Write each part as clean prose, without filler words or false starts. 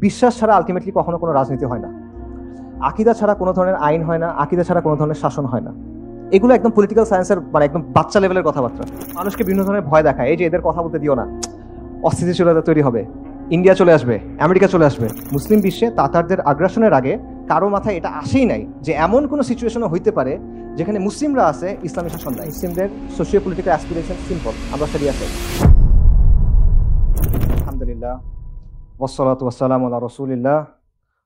বিশ্বাস ছাড়া আলটিমেটলি কখনো কোনো রাজনীতি হয় না, আকীদা ছাড়া কোনো ধরনের আইন হয় না, আকীদা ছাড়া কোনো ধরনের শাসন হয় না। এগুলো একদম পলিটিক্যাল সায়েন্সের মানে একদম বাচ্চা লেভেলের কথাবার্তা। মানুষকে বিভিন্ন ধরনের ভয় দেখায়, এই যে এদের কথা বলতে দিও না, অস্থিতিশীলতা তৈরি হবে, ইন্ডিয়া চলে আসবে, আমেরিকা চলে আসবে। মুসলিম বিশ্বে তাতারদের আগ্রাসনের আগে কারো মাথায় এটা আসেই নাই যে এমন কোনো সিচুয়েশনও হইতে পারে যেখানে মুসলিমরা আছে, ইসলামী শাসন নাই। মুসলিমদের সোশিও পলিটিক্যাল অ্যাসপিরেশন সিম্পল, আমরা সেটি আছে। আলহামদুলিল্লাহ ওয়াসসালাতু ওয়াসসালামু আলা রাসূলিল্লাহ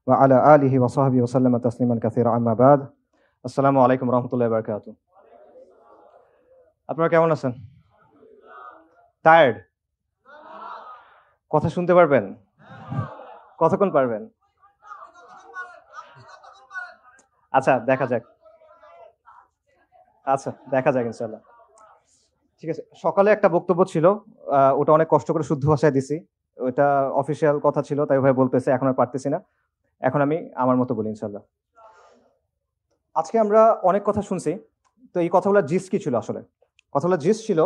ওয়া আলা আলিহি ওয়া সাহবিহি ওয়া সাল্লামা তাসলিমান কাসীরা, আম্মা বাদ। আসসালামু আলাইকুম ওয়া রাহমাতুল্লাহি ওয়া বারাকাতুহু। আপনারা কেমন আছেন? টায়ার্ড? কথা শুনতে পারবেন? কতক্ষণ পারবেন? আচ্ছা দেখা যাক, ইনশাল্লাহ। ঠিক আছে, সকালে একটা বক্তব্য ছিল, ওটা অনেক কষ্ট করে শুদ্ধ ভাষায় দিছি, ওটা অফিসিয়াল কথা ছিল তাই ভাই বলতেছে, এখন আর পারতেছি না, এখন আমি আমার মতো বলি ইনশাল্লাহ। আজকে আমরা অনেক কথা শুনছি, তো এই কথাগুলোর জিস কি ছিল? আসলে কথাগুলোর জিস ছিল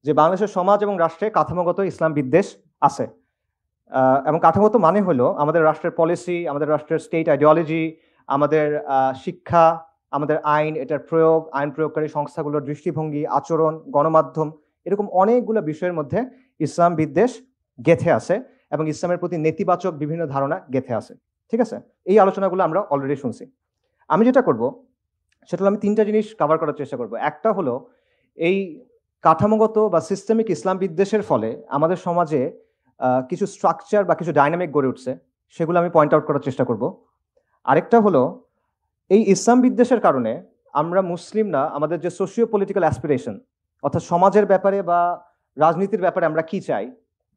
যে বাংলাদেশের সমাজ এবং রাষ্ট্রে কাঠামোগত ইসলাম বিদ্বেষ আছে, এবং কাঠামোগত মানে হলো আমাদের রাষ্ট্রের পলিসি, আমাদের রাষ্ট্রের স্টেট আইডিওলজি, আমাদের শিক্ষা, আমাদের আইন, এটার প্রয়োগ, আইন প্রয়োগকারী সংস্থাগুলোর দৃষ্টিভঙ্গি, আচরণ, গণমাধ্যম, এরকম অনেকগুলো বিষয়ের মধ্যে ইসলাম বিদ্বেষ গেঁথে আছে এবং ইসলামের প্রতি নেতিবাচক বিভিন্ন ধারণা গেঁথে আছে। ঠিক আছে, এই আলোচনাগুলো আমরা অলরেডি শুনছি। আমি যেটা করব সেটা হলো আমি তিনটা জিনিস কভার করার চেষ্টা করব। একটা হলো এই কাঠামোগত বা সিস্টেমিক ইসলাম বিদ্বেষের ফলে আমাদের সমাজে কিছু স্ট্রাকচার বা কিছু ডাইনামিক গড়ে উঠছে, সেগুলো আমি পয়েন্ট আউট করার চেষ্টা করব। আরেকটা হলো এই ইসলাম বিদ্বেষের কারণে আমরা মুসলিমরা আমাদের যে সোশিও পলিটিক্যাল অ্যাসপিরেশন, অর্থাৎ সমাজের ব্যাপারে বা রাজনীতির ব্যাপারে আমরা কি চাই,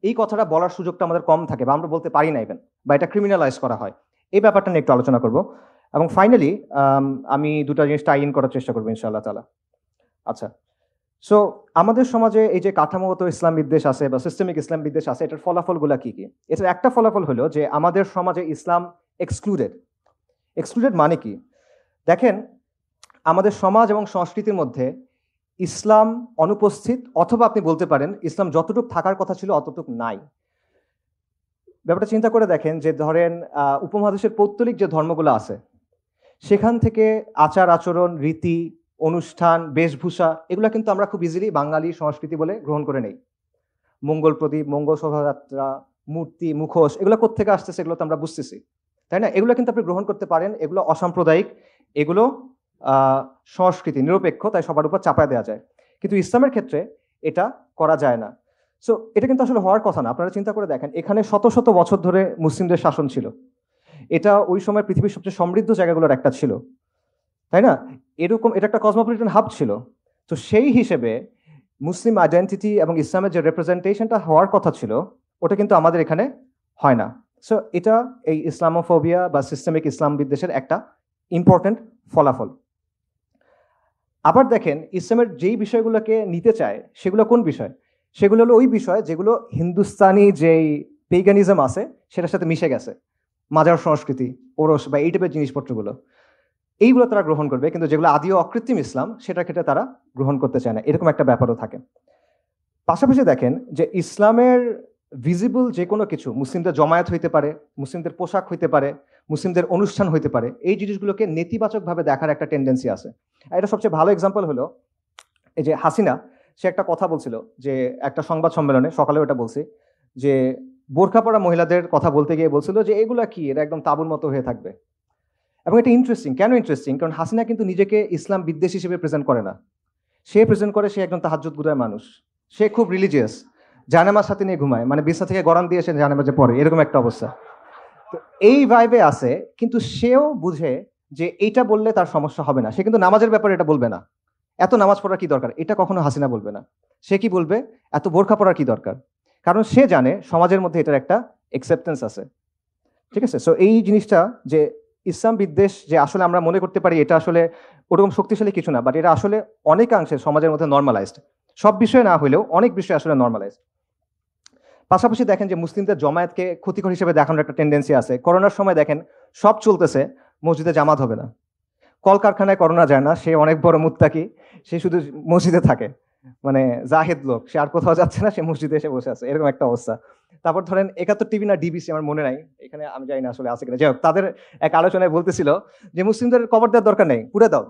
এই কথাটা বলার সুযোগটা আমাদের কম থাকে বা আমরা বলতে পারি না ইভেন, বা এটা ক্রিমিনালাইজ করা হয়। এই ব্যাপারটা নিয়ে একটু আলোচনা করব এবং ফাইনালি আমি দুটো জিনিস টাই ইন করার চেষ্টা করবো ইনশাআল্লাহ তাআলা। আচ্ছা, সো আমাদের সমাজে এই যে কাঠামোগত ইসলাম বিদ্বেষ আছে বা সিস্টেমিক ইসলাম বিদ্বেষ আছে, এটার ফলাফলগুলো কি কি? এটার একটা ফলাফল হলো যে আমাদের সমাজে ইসলাম এক্সক্লুডেড। মানে কি? দেখেন, আমাদের সমাজ এবং সংস্কৃতির মধ্যে ইসলাম অনুপস্থিত, অথবা আপনি বলতে পারেন ইসলাম যতটুকু থাকার কথা ছিল অতটুকু নাই। ব্যাপারটা চিন্তা করে দেখেন যে ধরেন উপমহাদেশের পৌত্তলিক যে ধর্মগুলো আছে, সেখান থেকে আচার আচরণ, রীতি, অনুষ্ঠান, বেশভূষা, এগুলো কিন্তু আমরা খুব ইজিলি বাঙালি সংস্কৃতি বলে গ্রহণ করে নেই। মঙ্গল প্রদীপ, মঙ্গল শোভাযাত্রা, মূর্তি, মুখোশ, এগুলো কোত্থেকে আসতেছে এগুলো তো আমরা বুঝতেছি, তাই না? এগুলো কিন্তু আপনি গ্রহণ করতে পারেন, এগুলো অসাম্প্রদায়িক, এগুলো সংস্কৃতি নিরপেক্ষ, তাই সবার উপর চাপায় দেওয়া যায়। কিন্তু ইসলামের ক্ষেত্রে এটা করা যায় না। সো এটা কিন্তু আসলে হওয়ার কথা না। আপনারা চিন্তা করে দেখেন, এখানে শত শত বছর ধরে মুসলিমদের শাসন ছিল, এটা ওই সময় পৃথিবীর সবচেয়ে সমৃদ্ধ জায়গাগুলোর একটা ছিল, তাই না? এরকম এটা একটা কসমোপলিটন হাব ছিল। তো সেই হিসেবে মুসলিম আইডেন্টিটি এবং ইসলামের যে রিপ্রেজেন্টেশনটা হওয়ার কথা ছিল, ওটা কিন্তু আমাদের এখানে হয় না। সো এটা এই ইসলামোফোবিয়া বা সিস্টেমিক ইসলাম বিদ্বেষের একটা ইম্পর্টেন্ট ফলাফল। আবার দেখেন, ইসলামের যেই বিষয়গুলোকে নিতে চায় সেগুলো কোন বিষয়? সেগুলো হলো ওই বিষয় যেগুলো হিন্দুস্তানি যেই পেগানিজম আছে সেটার সাথে মিশে গেছে, মাজার সংস্কৃতি, ওরস বা এই টাইপের জিনিসপত্রগুলো, এইগুলো তারা গ্রহণ করবে, কিন্তু যেগুলো আদি অকৃত্রিম ইসলাম সেটার ক্ষেত্রে তারা গ্রহণ করতে চায় না। এরকম একটা ব্যাপারও থাকে। পাশাপাশি দেখেন যে ইসলামের ভিজিবল যে কোনো কিছু, মুসলিমদের জমায়েত হইতে পারে, মুসলিমদের পোশাক হইতে পারে, মুসলিমদের অনুষ্ঠান হইতে পারে, এই জিনিসগুলোকে নেতিবাচকভাবে দেখার একটা টেন্ডেন্সি আছে। এটা সবচেয়ে ভালো এক্সাম্পল হলো এই যে হাসিনা, সে একটা কথা বলছিল যে একটা সংবাদ সম্মেলনে, সকালে ওটা বলছি, যে বোরখা পরা মহিলাদের কথা বলতে গিয়ে বলছিল যে এগুলা কি, এটা একদম তাবুর মতো হয়ে থাকবে। এবং এটা ইন্টারেস্টিং। কেন ইন্টারেস্টিং? কারণ হাসিনা কিন্তু নিজেকে ইসলাম বিদ্বেষ হিসেবে প্রেজেন্ট করে না, সে প্রেজেন্ট করে সে একজন তাহাজ্জুদ গুজার মানুষ, সে খুব রিলিজিয়াস, জানামাজ সাথে নিয়ে ঘুমায়, মানে বিছনা থেকে গরম দিয়ে সে জানামাজে পড়ে, এরকম একটা অবস্থা। তো এই ভাইবে আছে, কিন্তু সেও বুঝে যে এইটা বললে তার সমস্যা হবে না, সে কিন্তু নামাজের ব্যাপারে এটা বলবে না, এত নামাজ পড়ার কি দরকার, এটা কখনো হাসিনা বলবে না। সে কি বলবে? এত বোরখা পড়ার কি দরকার, কারণ সে জানে সমাজের মধ্যে এটার একটা অ্যাকসেপ্টেন্স আছে। ঠিক আছে, সো এই জিনিসটা যে ইসলাম বিদ্বেষ যে আসলে আমরা মনে করতে পারি এটা আসলে ওরকম শক্তিশালী কিছু না, বাট এটা আসলে অনেকাংশে সমাজের মধ্যে নর্মালাইজড, সব বিষয়ে না হলেও অনেক বিষয় আসলে নর্মালাইজড। পাশাপাশি দেখেন যে মুসলিমদের জমায়েতকে ক্ষতিকর হিসেবে দেখানোর একটা টেন্ডেন্সি আছে। করোনার সময় দেখেন সব চলতেছে, মসজিদে জামাত হবে না, কলকারখানায় করোনা যায় না, সে অনেক বড় মুত্তাকি, সে শুধু মসজিদে থাকে, মানে জাহেদ লোক, সে আর কোথাও যাচ্ছে না, সে মসজিদে এসে বসে আছে, এরকম একটা অবস্থা। তারপর ধরেন 71 টিভি না ডিবিসি আমার মনে নাই, এখানে আমি জানি না আসলে আছে কিনা, যাই হোক, তাদের এক আলোচনায় বলতেছিল যে মুসলিমদের কবর দেওয়ার দরকার নেই, পুড়ে দাও।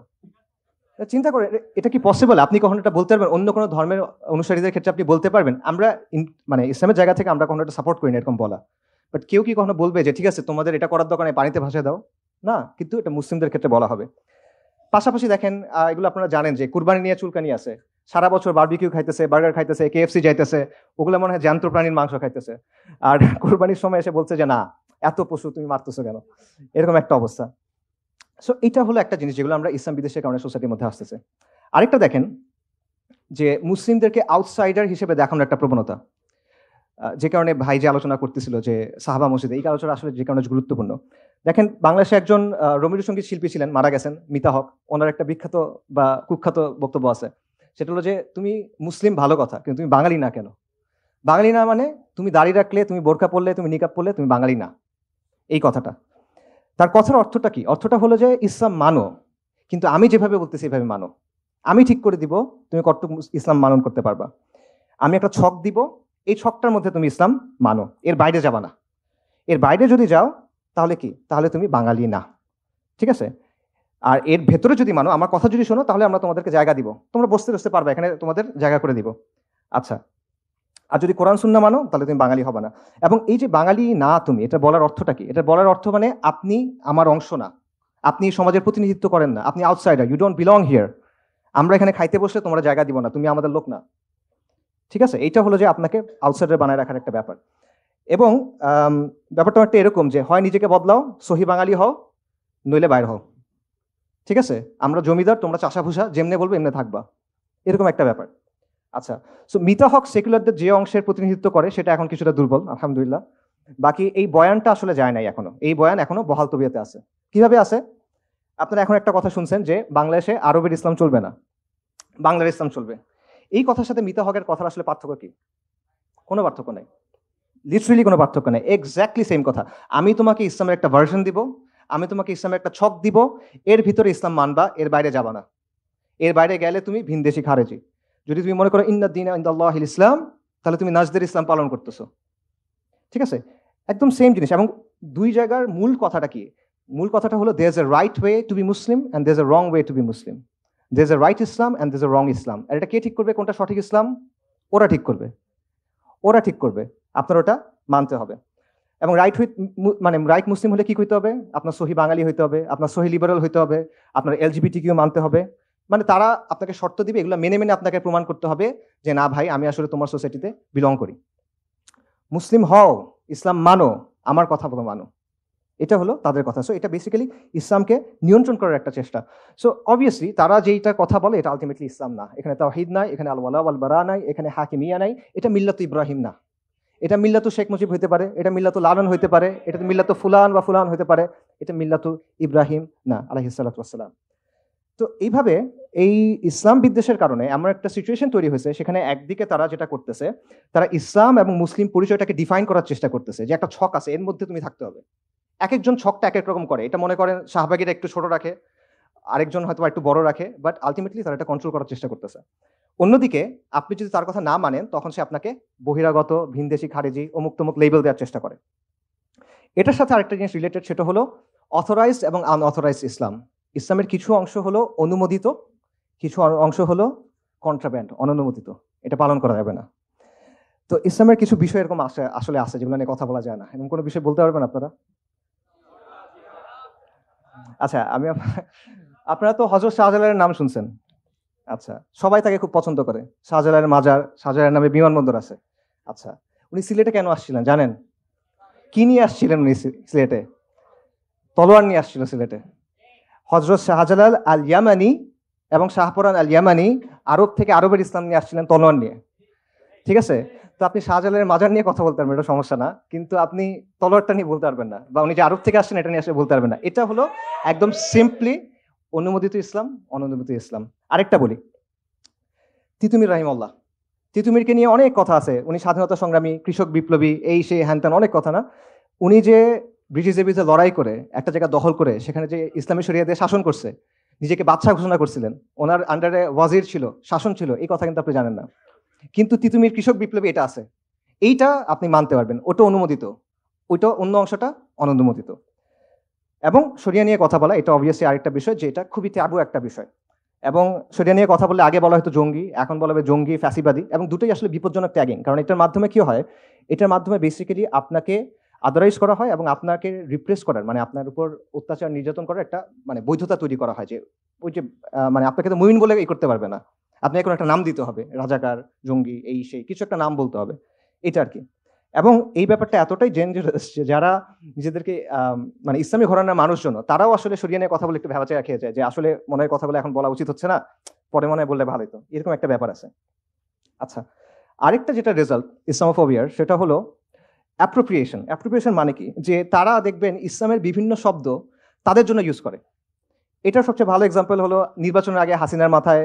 চিন্তা করেন এটা কি পসিবল? আপনি কখনো এটা বলতে পারবেন? অন্য কোনো ধর্মের অনুসারীদের ক্ষেত্রে আপনি বলতে পারবেন? আমরা মানে ইসলামের জায়গা থেকে আমরা কখনো এটা সাপোর্ট করি না এরকম বলা, বাট কেউ কি কখনো বলবে যে ঠিক আছে তোমাদের এটা করার দরকার নেই, পানিতে ভাসিয়ে দাও? না, কিন্তু এটা মুসলিমদের ক্ষেত্রে বলা হবে। পাশাপাশি দেখেন এগুলো আপনারা জানেন যে কুরবানি নিয়ে চুলকানি আছে, সারা বছর বারবিকিউ খাইতেছে, বার্গার খাইতেছে, কেএফসি যাইতেছে, ওগুলো মনে হয় জ্যান্ত প্রাণীর মাংস খাইতেছে, আর কুরবানির সময় এসে বলছে যে না এত পশু তুমি মারতেছো কেন, এরকম একটা অবস্থা। সো এটা হলো একটা জিনিস যেগুলো আমরা ইসলাম বিদেশের কারণে সোসাইটির মধ্যে আসতেছে। আরেকটা দেখেন যে মুসলিমদেরকে আউটসাইডার হিসেবে দেখানোর একটা প্রবণতা, যে কারণে ভাই যে আলোচনা করতেছিল যে সাহাবা মসজিদে, এই আলোচনা আসলে যে কারণে গুরুত্বপূর্ণ। দেখেন বাংলাদেশে একজন রবীন্দ্রসঙ্গীত শিল্পী ছিলেন, মারা গেছেন, মিতা হক। ওনার একটা বিখ্যাত বা কুখ্যাত বক্তব্য আছে, সেটা হলো যে তুমি মুসলিম ভালো কথা, কিন্তু তুমি বাঙালি না কেন? বাঙালি না মানে তুমি দাড়ি রাখলে, তুমি বোরকা পরলে, তুমি নিকাব পরলে তুমি বাঙালি না, এই কথাটা। তার কথার অর্থটা কি? অর্থটা হলো যে ইসলাম মানো, কিন্তু আমি যেভাবে বলতেছি এভাবে মানো। আমি ঠিক করে দিব তুমি কতটুকু ইসলাম মানন করতে পারবা। আমি একটা ছক দিব, এই ছকটার মধ্যে তুমি ইসলাম মানো, এর বাইরে যাবা না। এর বাইরে যদি যাও তাহলে কি? তাহলে তুমি বাঙালি না, ঠিক আছে? আর এর ভেতরে যদি মানো, আমার কথা যদি শোনো, তাহলে আমরা তোমাদেরকে জায়গা দিব, তোমরা বসতে বসতে পারবে, এখানে তোমাদের জায়গা করে দিব। আচ্ছা, আর যদি কোরআন সুন্নাহ মানো তাহলে তুমি বাঙালি হবে না। এবং এই যে বাঙালি না তুমি, এটা বলার অর্থটা কি? এটা বলার অর্থ মানে আপনি আমার অংশ না, আপনি সমাজের প্রতিনিধিত্ব করেন না, আপনি outsider, you don't belong here. আমরা এখানে খাইতে বসলে তোমরা জায়গা দিব না, তুমি আমাদের লোক না, ঠিক আছে? এইটা হলো যে আপনাকে আউটসাইডার বানায় রাখার একটা ব্যাপার। এবং ব্যাপারটা একটা এরকম যে হয় নিজেকে বদলাও, সহি বাঙালি হও, নইলে বাইর হও, ঠিক আছে? আমরা জমিদার, তোমরা চাষা ভুষা, যেমনে বলবো এমনি থাকবা, এরকম একটা ব্যাপার। আচ্ছা, সো মিতা হক সেকুলারদের যে অংশের প্রতিনিধিত্ব করে সেটা এখন কিছুটা দুর্বল, আলহামদুলিল্লাহ। বাকি এই বয়ানটা আসলে যায় নাই এখনো, এই বয়ান এখনো বহাল তবিয়তে আছে। কিভাবে আছে? আপনারা এখন একটা কথা শুনছেন যে বাংলাদেশে আরবের ইসলাম চলবে না, বাংলার ইসলাম চলবে। এই কথার সাথে মিতা হকের কথার আসলে পার্থক্য কি? কোনো পার্থক্য নাই, লিটারেলি কোনো পার্থক্য নেই, এক্স্যাক্টলি সেম কথা। আমি তোমাকে ইসলামের একটা ভার্সন দিব, আমি তোমাকে ইসলামের একটা ছক দিব, এর ভিতরে ইসলাম মানবা, এর বাইরে যাবা না। এর বাইরে গেলে তুমি ভিনদেশি খারেজি। যদি তুমি মনে করো ইন্নাদ্দীনা ইনদাল্লাহিল ইসলাম, তাহলে তুমি নাজদের ইসলাম পালন করতেছো, ঠিক আছে? একদম সেম জিনিস। এবং দুই জায়গার মূল কথাটা কি? মূল কথাটা হলো there is a right way to be Muslim and there is a wrong way to be Muslim. There is a right Islam and there is a wrong Islam. আর এটা কে ঠিক করবে কোনটা সঠিক ইসলাম? ওরা ঠিক করবে, ওরা ঠিক করবে, আপনার ওটা মানতে হবে। এবং রাইট মানে রাইট মুসলিম হলে কি হইতে হবে? আপনার সহি বাঙালি হইতে হবে, আপনার সহি লিবারাল হইতে হবে, আপনার এলজিবিটি কিউ মানতে হবে। মানে তারা আপনাকে শর্ত দিবে, এগুলো মেনে মেনে আপনাকে প্রমাণ করতে হবে যে না ভাই আমি আসলে তোমার সোসাইটিতে বিলং করি। মুসলিম হও, ইসলাম মানো, আমার কথা বলো মানো, এটা হলো তাদের কথা। সো এটা বেসিক্যালি ইসলামকে নিয়ন্ত্রণ করার একটা চেষ্টা। সো অবভিয়াসলি তারা যেইটা কথা বলে এটা আলটিমেটলি ইসলাম না। এখানে তাওহীদ নাই, এখানে আল ওয়ালা ওয়াল বারা নাই, এখানে হাকিমিয়া নাই, এটা মিল্লাত ইব্রাহিম না। এটা মিল্লাতু শেখ মুজিব হইতে পারে, এটা মিল্লাতু লালন হইতে পারে, এটা মিল্লাতু ফুলান বা ফুলান হইতে পারে, এটা মিল্লাতু ইব্রাহিম না, আলাইহিস সালাতু ওয়াস সালাম। তো এইভাবে এই ইসলাম বিদ্বেষের কারণে এমন একটা সিচুয়েশন তৈরি হয়েছে, সেখানে একদিকে তারা যেটা করতেছে, তারা ইসলাম এবং মুসলিম পরিচয়টাকে ডিফাইন করার চেষ্টা করতেছে যে একটা ছক আছে, এর মধ্যে তুমি থাকতে হবে। এক একজন ছকটা এক এক রকম করে, এটা মনে করেন শাহবাগীরা একটু ছোট রাখে, আরেকজন হয়তো একটু বড় রাখে, বাট আলটিমেটলি তারা এটা কন্ট্রোল করার চেষ্টা করতেছে। অন্যদিকে আপনি যদি তার কথা না মানেন, তখন সে আপনাকে বহিরাগত, ভিনদেশি, খারেজি, অমুক তমুক লেবেল দেওয়ার চেষ্টা করে। এটার সাথে আরেকটা জিনিস রিলেটেড, সেটা হলো অথরাইজড এবং আনঅথরাইজড ইসলাম। ইসলামের কিছু অংশ হলো অনুমোদিত, কিছু অংশ হলো কন্ট্রাব্যান্ড, অননুমোদিত, এটা পালন করা যাবে না। তো ইসলামের কিছু বিষয় এরকম আসলে আছে যেগুলো নিয়ে কথা বলা যায় না। এরকম কোনো বিষয় বলতে পারবেন আপনারা? আচ্ছা, আপনারা তো হযরত শাহজালালের নাম শুনছেন। আচ্ছা, সবাই তাকে খুব পছন্দ করে। শাহজালালের মাজার, শাহজালালের নামে বিমানবন্দর আছে। আচ্ছা, উনি সিলেটে কেন আসছিলেন জানেন? কি নিয়ে আসছিলেন উনি সিলেটে? তলোয়ার নিয়ে আসছিল সিলেটে। হযরত শাহজালাল আল ইয়ামানি এবং শাহপরান আল ইয়ামানি আরব থেকে আরবের ইসলাম নিয়ে আসছিলেন তলোয়ার নিয়ে, ঠিক আছে? তো আপনি শাহজালালের মাজার নিয়ে কথা বলতে পারবেন, এটা সমস্যা না, কিন্তু আপনি তলোয়ারটা নিয়ে বলতে পারবেন না, বা উনি যে আরব থেকে আসছেন এটা নিয়ে আসলে বলতে পারবেন না। এটা হলো একদম সিম্পলি অনুমোদিত ইসলাম, অননুমোদিত ইসলাম। আরেকটা বলি, তিতুমির রাহিমাহুল্লাহ, তিতুমিরকে নিয়ে অনেক কথা আছে। উনি স্বাধীনতা সংগ্রামী, কৃষক বিপ্লবী, এই সেই হ্যান ত্যান অনেক কথা না। উনি যে ব্রিটিশদের বিরুদ্ধে লড়াই করে একটা জায়গা দখল করে সেখানে যে ইসলামী শরিয়া দিয়ে শাসন করছে, নিজেকে বাদশাহ ঘোষণা করছিলেন, ওনার আন্ডারে ওয়াজির ছিল, শাসন ছিল, এই কথা কিন্তু আপনি জানেন না। কিন্তু তিতুমির কৃষক বিপ্লবী এটা আছে, এইটা আপনি মানতে পারবেন, ওটা অনুমোদিত, ওইটা অন্য অংশটা অনুমোদিত। এবং শরিয়া নিয়ে কথা বলা এটা অবভিয়াসলি আরেকটা বিষয়, যে এটা খুবই ট্যাবু একটা বিষয়। এবং শরিয়া নিয়ে কথা বললে আগে বলা হয়তো জঙ্গি, এখন বলা হবে জঙ্গি, ফ্যাসিবাদী, এবং দুটোই আসলে বিপজ্জনক ট্যাগিং। কারণ এটার মাধ্যমে কি হয়, এটার মাধ্যমে বেসিক্যালি আপনাকে আদারাইজ করা হয় এবং আপনাকে রিপ্লেস করার, মানে আপনার উপর অত্যাচার নির্যাতন করার একটা মানে বৈধতা তৈরি করা হয়, যে ওই যে মানে আপনাকে তো মুমিন বলে এই করতে পারবে না, আপনি এখন একটা নাম দিতে হবে, রাজাকার, জঙ্গি, এই সেই কিছু একটা নাম বলতে হবে, এটা আর কি। এবং এই ব্যাপারটা এতটাই ডেঞ্জারাস যে যারা নিজেদেরকে মানে ইসলামী ঘরানার মানুষজন, তারাও আসলে শরিয়া নিয়ে কথা বলে একটু ভেবাচাকা খেয়ে যায়, যে আসলে মনে হয় কথাগুলো এখন বলা উচিত হচ্ছে না, পরে মনে হয় বললে ভালো হতো, এরকম একটা ব্যাপার আছে। আচ্ছা, আরেকটা যেটা রেজাল্ট ইসলামোফোবিয়ার, সেটা হলো অ্যাপ্রোপ্রিয়েশন। অ্যাপ্রোপ্রিয়েশন মানে কি, যে তারা দেখবেন ইসলামের বিভিন্ন শব্দ তাদের জন্য ইউজ করে। এটার সবচেয়ে ভালো এক্সাম্পল হলো নির্বাচনের আগে হাসিনার মাথায়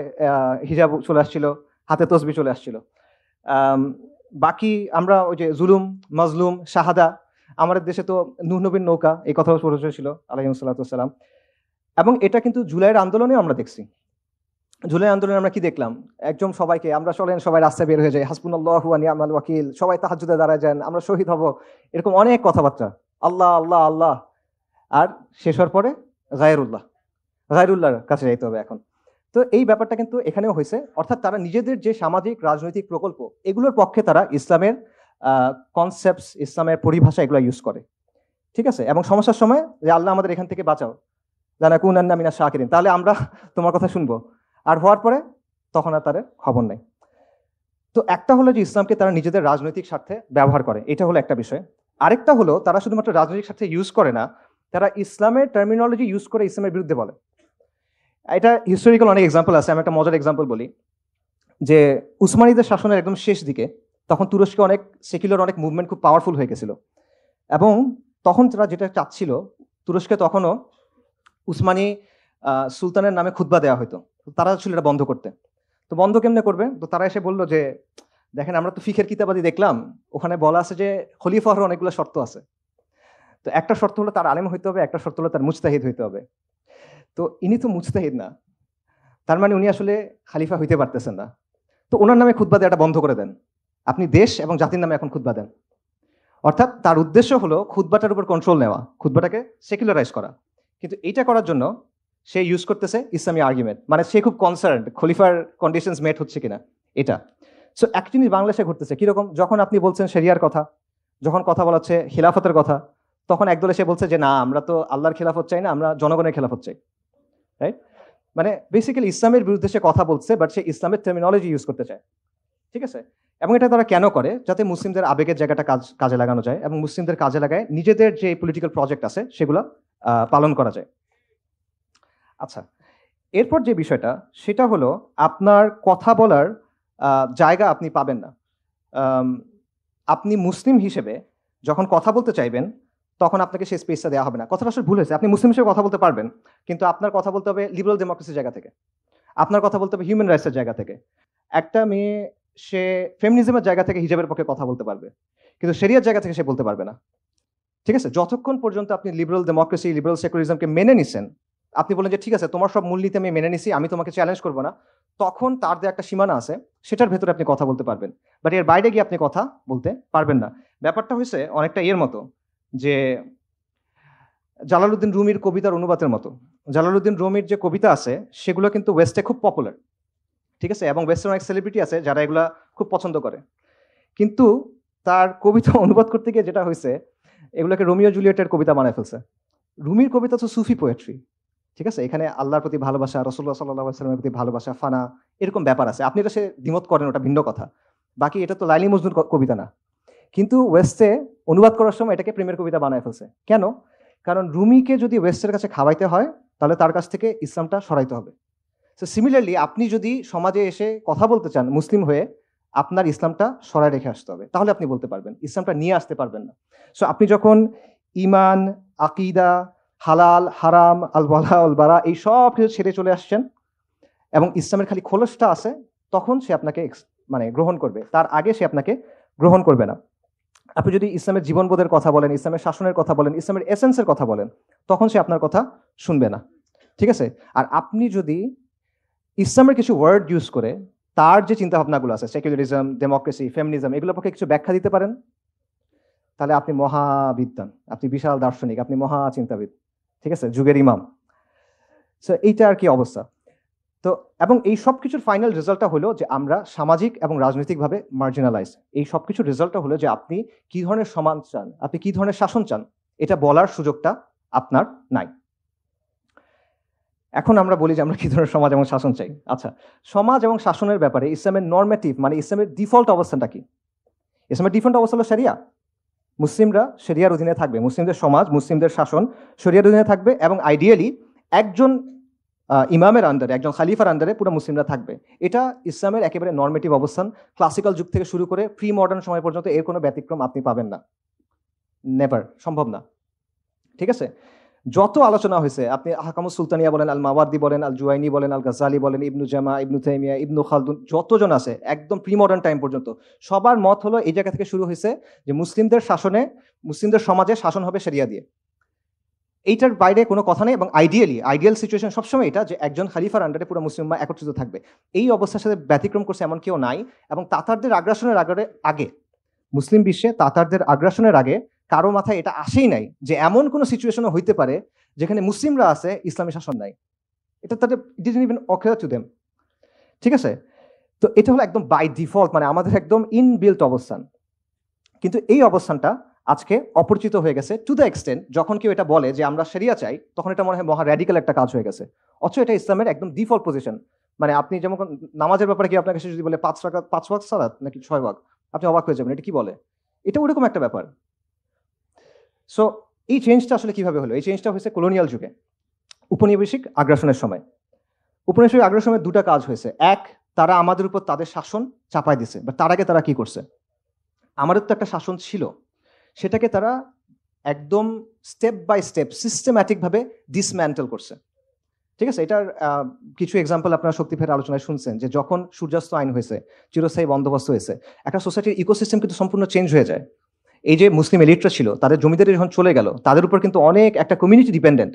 হিজাব চলে আসছিল, হাতে তসবি চলে আসছিল। বাকি আমরা ওই যে জুলুম, মজলুম, শাহাদা, আমাদের দেশে তো নূহ নবীর নৌকা, এই কথা প্রচলিত ছিল আলাইহিসসালাম। এবং এটা কিন্তু জুলাইয়ের আন্দোলনে আমরা দেখছি। জুলাই আন্দোলনে আমরা কি দেখলাম, একদম সবাইকে আমরা চলেন, সবাই রাস্তায় বের হয়ে যায়, হাসবুনাল্লাহু ওয়া নি'মাল ওয়াকিল, সবাই তাহাজ্জুদে দাঁড়ায় যান, আমরা শহীদ হব, এরকম অনেক কথাবার্তা, আল্লাহ আল্লাহ আল্লাহ। আর শেষ হওয়ার পরে গায়রুল্লাহর কাছে যাইতে হবে এখন। তো এই ব্যাপারটা কিন্তু এখানেও হয়েছে, অর্থাৎ তারা নিজেদের যে সামাজিক রাজনৈতিক প্রকল্প, এগুলোর পক্ষে তারা ইসলামের কনসেপ্টস, ইসলামের পরিভাষা এগুলো ইউজ করে, ঠিক আছে। এবং সমস্যার সময় যে আল্লাহ আমাদের এখান থেকে বাঁচাও, লানাকুনান্না মিনাশ শাকিরিন, তাহলে আমরা তোমার কথা শুনবো, আর হওয়ার পরে তখন আর তাদের খবর নেই। তো একটা হলো যে ইসলামকে তারা নিজেদের রাজনৈতিক স্বার্থে ব্যবহার করে, এটা হলো একটা বিষয়। আরেকটা হলো তারা শুধুমাত্র রাজনৈতিক স্বার্থে ইউজ করে না, তারা ইসলামের টার্মিনোলজি ইউজ করে ইসলামের বিরুদ্ধে বলে। এটা হিস্টোরিক্যাল অনেক এক্সাম্পল আছে, আমি একটা মজার এক্সাম্পল বলি, যে উসমানীদের শাসনের একদম শেষ দিকে তখন তুরস্কে অনেক সেকুলার অনেক মুভমেন্ট খুব পাওয়ারফুল হয়ে গেছিল, এবং তখন তারা যেটা চাচ্ছিল, তুরস্কে তখনও উসমানী সুলতানের নামে খুতবা দেওয়া হতো, তারা ছিল এটা বন্ধ করতে। তো বন্ধ কেমনে করবে, তো তারা এসে বললো যে দেখেন আমরা তো ফিখের কিতাবাদি দেখলাম, ওখানে বলা আছে যে খলিফা হওয়ার অনেকগুলো শর্ত আছে। তো একটা শর্ত হলো তার আলেম হইতে হবে, একটা শর্ত হলো তার মুজতাহিদ হইতে হবে। তো ইনি তো মুজতাহিদ না, তার মানে উনি আসলে খালিফা হইতে পারতেছেন না। তো ওনার নামে খুতবা দেওয়াটা বন্ধ করে দেন, আপনি দেশ এবং জাতির নামে এখন খুতবা দেন। অর্থাৎ তার উদ্দেশ্য হলো খুতবাটার উপর কন্ট্রোল নেওয়া, খুতবাটাকে সেকুলারাইজ করা। কিন্তু এইটা করার জন্য সে ইউজ করতেছে ইসলামী আর্গুমেন্ট, মানে সে খুব কনসার্ন খলিফার কন্ডিশনস মেট হচ্ছে কিনা এটা। সো এক জিনিস বাংলাদেশে ঘটতেছে কিরকম, যখন আপনি বলছেন শরিয়ার কথা, যখন কথা বলা হচ্ছে খিলাফতের কথা, তখন একদল এসে বলছে যে না, আমরা তো আল্লাহর খিলাফত চাই না, আমরা জনগণের খিলাফত চাই, রাইট? মানে বেসিক্যালি ইসলামের বিরুদ্ধে সে কথা বলছে, বাট সে ইসলামের টার্মিনোলজি ইউজ করতে চায়, ঠিক আছে। এবং এটা তারা কেন করে, যাতে মুসলিমদের আবেগের জায়গাটা কাজে লাগানো যায়, এবং মুসলিমদের কাজে লাগায় নিজেদের যে পলিটিক্যাল প্রজেক্ট আছে সেগুলো পালন করা যায়। আচ্ছা, এরপর যে বিষয়টা সেটা হলো আপনার কথা বলার জায়গা আপনি পাবেন না। আপনি মুসলিম হিসেবে যখন কথা বলতে চাইবেন, তখন আপনাকে সেই স্পেসটা দেওয়া হবে না। কথাটা আসলে ভুল হয়েছে, আপনি মুসলিম হিসেবে কথা বলতে পারবেন, কিন্তু আপনার কথা বলতে হবে লিবারাল ডেমোক্রেসির জায়গা থেকে, আপনার কথা বলতে হবে হিউম্যান রাইটসের জায়গা থেকে। একটা মেয়ে সে ফেমিনিজমের জায়গা থেকে হিজাবের পক্ষে কথা বলতে পারবে, কিন্তু শরিয়ার জায়গা থেকে সে বলতে পারবে না, ঠিক আছে। যতক্ষণ পর্যন্ত আপনি লিবারাল ডেমোক্রেসি, লিবারাল সেকুলারিজমকে মেনে নিছেন, আপনি বলেন যে ঠিক আছে তোমার সব মূলনীতি আমি মেনে নিছি, আমি তোমাকে চ্যালেঞ্জ করবো না, তখন তার যে একটা সীমানা আছে সেটার ভেতরে আপনি কথা বলতে পারবেন, বাট এর বাইরে গিয়ে আপনি কথা বলতে পারবেন না। ব্যাপারটা হয়েছে অনেকটা এর মতো, যে জালালউদ্দিন রুমির কবিতার অনুবাদের মতো। জালালউদ্দিন রুমির যে কবিতা আছে সেগুলো কিন্তু ওয়েস্টে খুব পপুলার, ঠিক আছে, এবং ওয়েস্টের অনেক সেলিব্রিটি আছে যারা এগুলা খুব পছন্দ করে। কিন্তু তার কবিতা অনুবাদ করতে গিয়ে যেটা হয়েছে, এগুলোকে রোমিও জুলিয়েটের কবিতা বানায় ফেলছে। রুমির কবিতা তো সুফি পোয়েট্রি, ঠিক আছে, এখানে আল্লাহর প্রতি ভালোবাসা, রাসূলুল্লাহ সাল্লাল্লাহু আলাইহি ওয়াসাল্লামের প্রতি ভালোবাসা, ফানা, এরকম ব্যাপার আছে। আপনি এটা সে দ্বিমত করেন, ওটা ভিন্ন কথা, বাকি এটা তো লাইলি মজনুর কবিতা না। কিন্তু ওয়েস্টে অনুবাদ করার সময় এটাকে প্রেমের কবিতা বানায় ফেলছে। কেন? কারণ রুমিকে যদি ওয়েস্টের কাছে খাওয়াইতে হয়, তাহলে তার কাছ থেকে ইসলামটা সরাইতে হবে। সো সিমিলারলি আপনি যদি সমাজে এসে কথা বলতে চান মুসলিম হয়ে, আপনার ইসলামটা সরাই রেখে আসতে হবে, তাহলে আপনি বলতে পারবেন, ইসলামটা নিয়ে আসতে পারবেন না। সো আপনি যখন ইমান, আকিদা, হালাল, হারাম, আল ওয়ালা আল বারা, এই সব কিছু ছেড়ে চলে আসছেন এবং ইসলামের খালি খোলসটা আছে, তখন সে আপনাকে মানে গ্রহণ করবে, তার আগে সে আপনাকে গ্রহণ করবে না। আপনি যদি ইসলামের জীবনবোধের কথা বলেন, ইসলামের শাসনের কথা বলেন, ইসলামের এসেন্সের কথা বলেন, তখন সে আপনার কথা শুনবে না, ঠিক আছে? আর আপনি যদি ইসলামের কিছু ওয়ার্ড ইউজ করে তার যে চিন্তা ভাবনাগুলো আছে, সেকুলারিজম, ডেমোক্রেসি, ফেমিনিজম, এগুলোর পক্ষে কিছু ব্যাখ্যা দিতে পারেন, তাহলে আপনি মহাবিদ্বান, আপনি বিশাল দার্শনিক, আপনি মহা চিন্তাবিদ, ঠিক আছে, যুগের ইমাম। সো এইটা আর কি অবস্থা। তো এবং এই সব কিছুর ফাইনাল রেজাল্টটা হলো যে আমরা সামাজিক এবং রাজনৈতিকভাবে মার্জিনালাইজ। এই সব কিছুর রেজাল্টটা হলো যে আপনি কি ধরনের সমাজ চান, আপনি কি ধরনের শাসন চান, এটা বলার সুযোগটা আপনার নাই। এখন আমরা বলি যে আমরা কি ধরনের সমাজ এবং শাসন চাই। আচ্ছা, সমাজ এবং শাসনের ব্যাপারে ইসলামের নর্মেটিভ মানে ইসলামের ডিফল্ট অবস্থানটা কি? ইসলামের ডিফল্ট অবস্থা হলো শরিয়া। মুসলিমরা শরিয়ার অধীনে থাকবে, মুসলিমদের সমাজ, মুসলিমদের শাসন শরিয়ার অধীনে থাকবে, এবং আইডিয়ালি একজন ইমামের আন্ডারে, একজন খালিফার আন্ডারে পুরো মুসলিমরা থাকবে। এটা ইসলামের একেবারে নর্মেটিভ অবস্থান। ক্লাসিক্যাল যুগ থেকে শুরু করে প্রি মডার্ন সময় পর্যন্ত এর কোনো ব্যতিক্রম আপনি পাবেন না, নেভার, সম্ভব না। ঠিক আছে? যত আলোচনা হয়েছে, আপনি আহকামুস সুলতানিয়া বলেন, আল মাওয়ার্দি বলেন, আল জুয়াইনি বলেন, আল গাজ্জালি বলেন, ইবনু জামা, ইবনু তাইমিয়া, ইবনু খালদুন, যতজন আছে একদম প্রি মডার্ন টাইম পর্যন্ত সবার মত হলো এই জায়গা থেকে শুরু হয়েছে যে মুসলিমদের শাসনে, মুসলিমদের সমাজে শাসন হবে শরিয়া দিয়ে। এইটার বাইরে কোনো কথা নেই। এবং আইডিয়াল সিচুয়েশন সবসময় এটা যে একজন খালিফার আন্ডারে পুরো মুসলিমরা একত্রিত থাকবে। এই অবস্থার সাথে ব্যতিক্রম করছে এমন কেউ নাই। এবং তাতারদের আগ্রাসনের আগে, মুসলিম বিশ্বে তাতারদের আগ্রাসনের আগে কারো মাথায় এটা আসেই নাই যে এমন কোনো সিচুয়েশনও হইতে পারে যেখানে মুসলিমরা আছে, ইসলামী শাসন নাই। এটা তাদের didn't even ochre to them. ঠিক আছে? তো এটা হলো একদম বাই ডিফল্ট, মানে আমাদের একদম ইনবিল্ট অবস্থান। কিন্তু এই অবস্থানটা আজকে অপরিচিত হয়ে গেছে টু দ্য এক্সটেন্ট, যখন কেউ এটা বলে যে আমরা শরিয়া চাই, তখন এটা মনে হয় মহা র্যাডিক্যাল একটা কাজ হয়ে গেছে। অথচ এটা ইসলামের একদম ডিফল্ট পজিশন। মানে আপনি যেমন নামাজের ব্যাপারে কি আপনার কাছে যদি বলে 5 ওয়াক্ত সালাত নাকি 6 ওয়াক্ত, আপনি অবাক হয়ে যাবেন, এটা কি বলে? এটা ওরকম একটা ব্যাপার। সো এই চেঞ্জটা আসলে কিভাবে হলো? এই চেঞ্জটা হয়েছে কলোনিয়াল যুগে, উপনিবেশিক আগ্রাসনের সময়। উপনিবেশিক আগ্রাসনের দুটা কাজ হয়েছে। এক, তারা আমাদের উপর তাদের শাসন চাপায় দিছে। বা তার আগে তারা কি করছে? আমাদের তো একটা শাসন ছিল, সেটাকে তারা একদম স্টেপ বাই স্টেপ সিস্টেম্যাটিকভাবে ডিসম্যান্টেল করছে। ঠিক আছে? এটার কিছু এক্সাম্পল আপনারা শক্তিফের আলোচনায় শুনছেন যে যখন সূর্যাস্ত আইন হয়েছে, চিরস্থায়ী বন্দোবস্ত হয়েছে, একটা সোসাইটির ইকোসিস্টেম কিন্তু সম্পূর্ণ চেঞ্জ হয়ে যায়। এই যে মুসলিম এলিটরা ছিল, তাদের জমিদারি যখন চলে গেল, তাদের উপর কিন্তু অনেক একটা কমিউনিটি ডিপেন্ডেন্ট।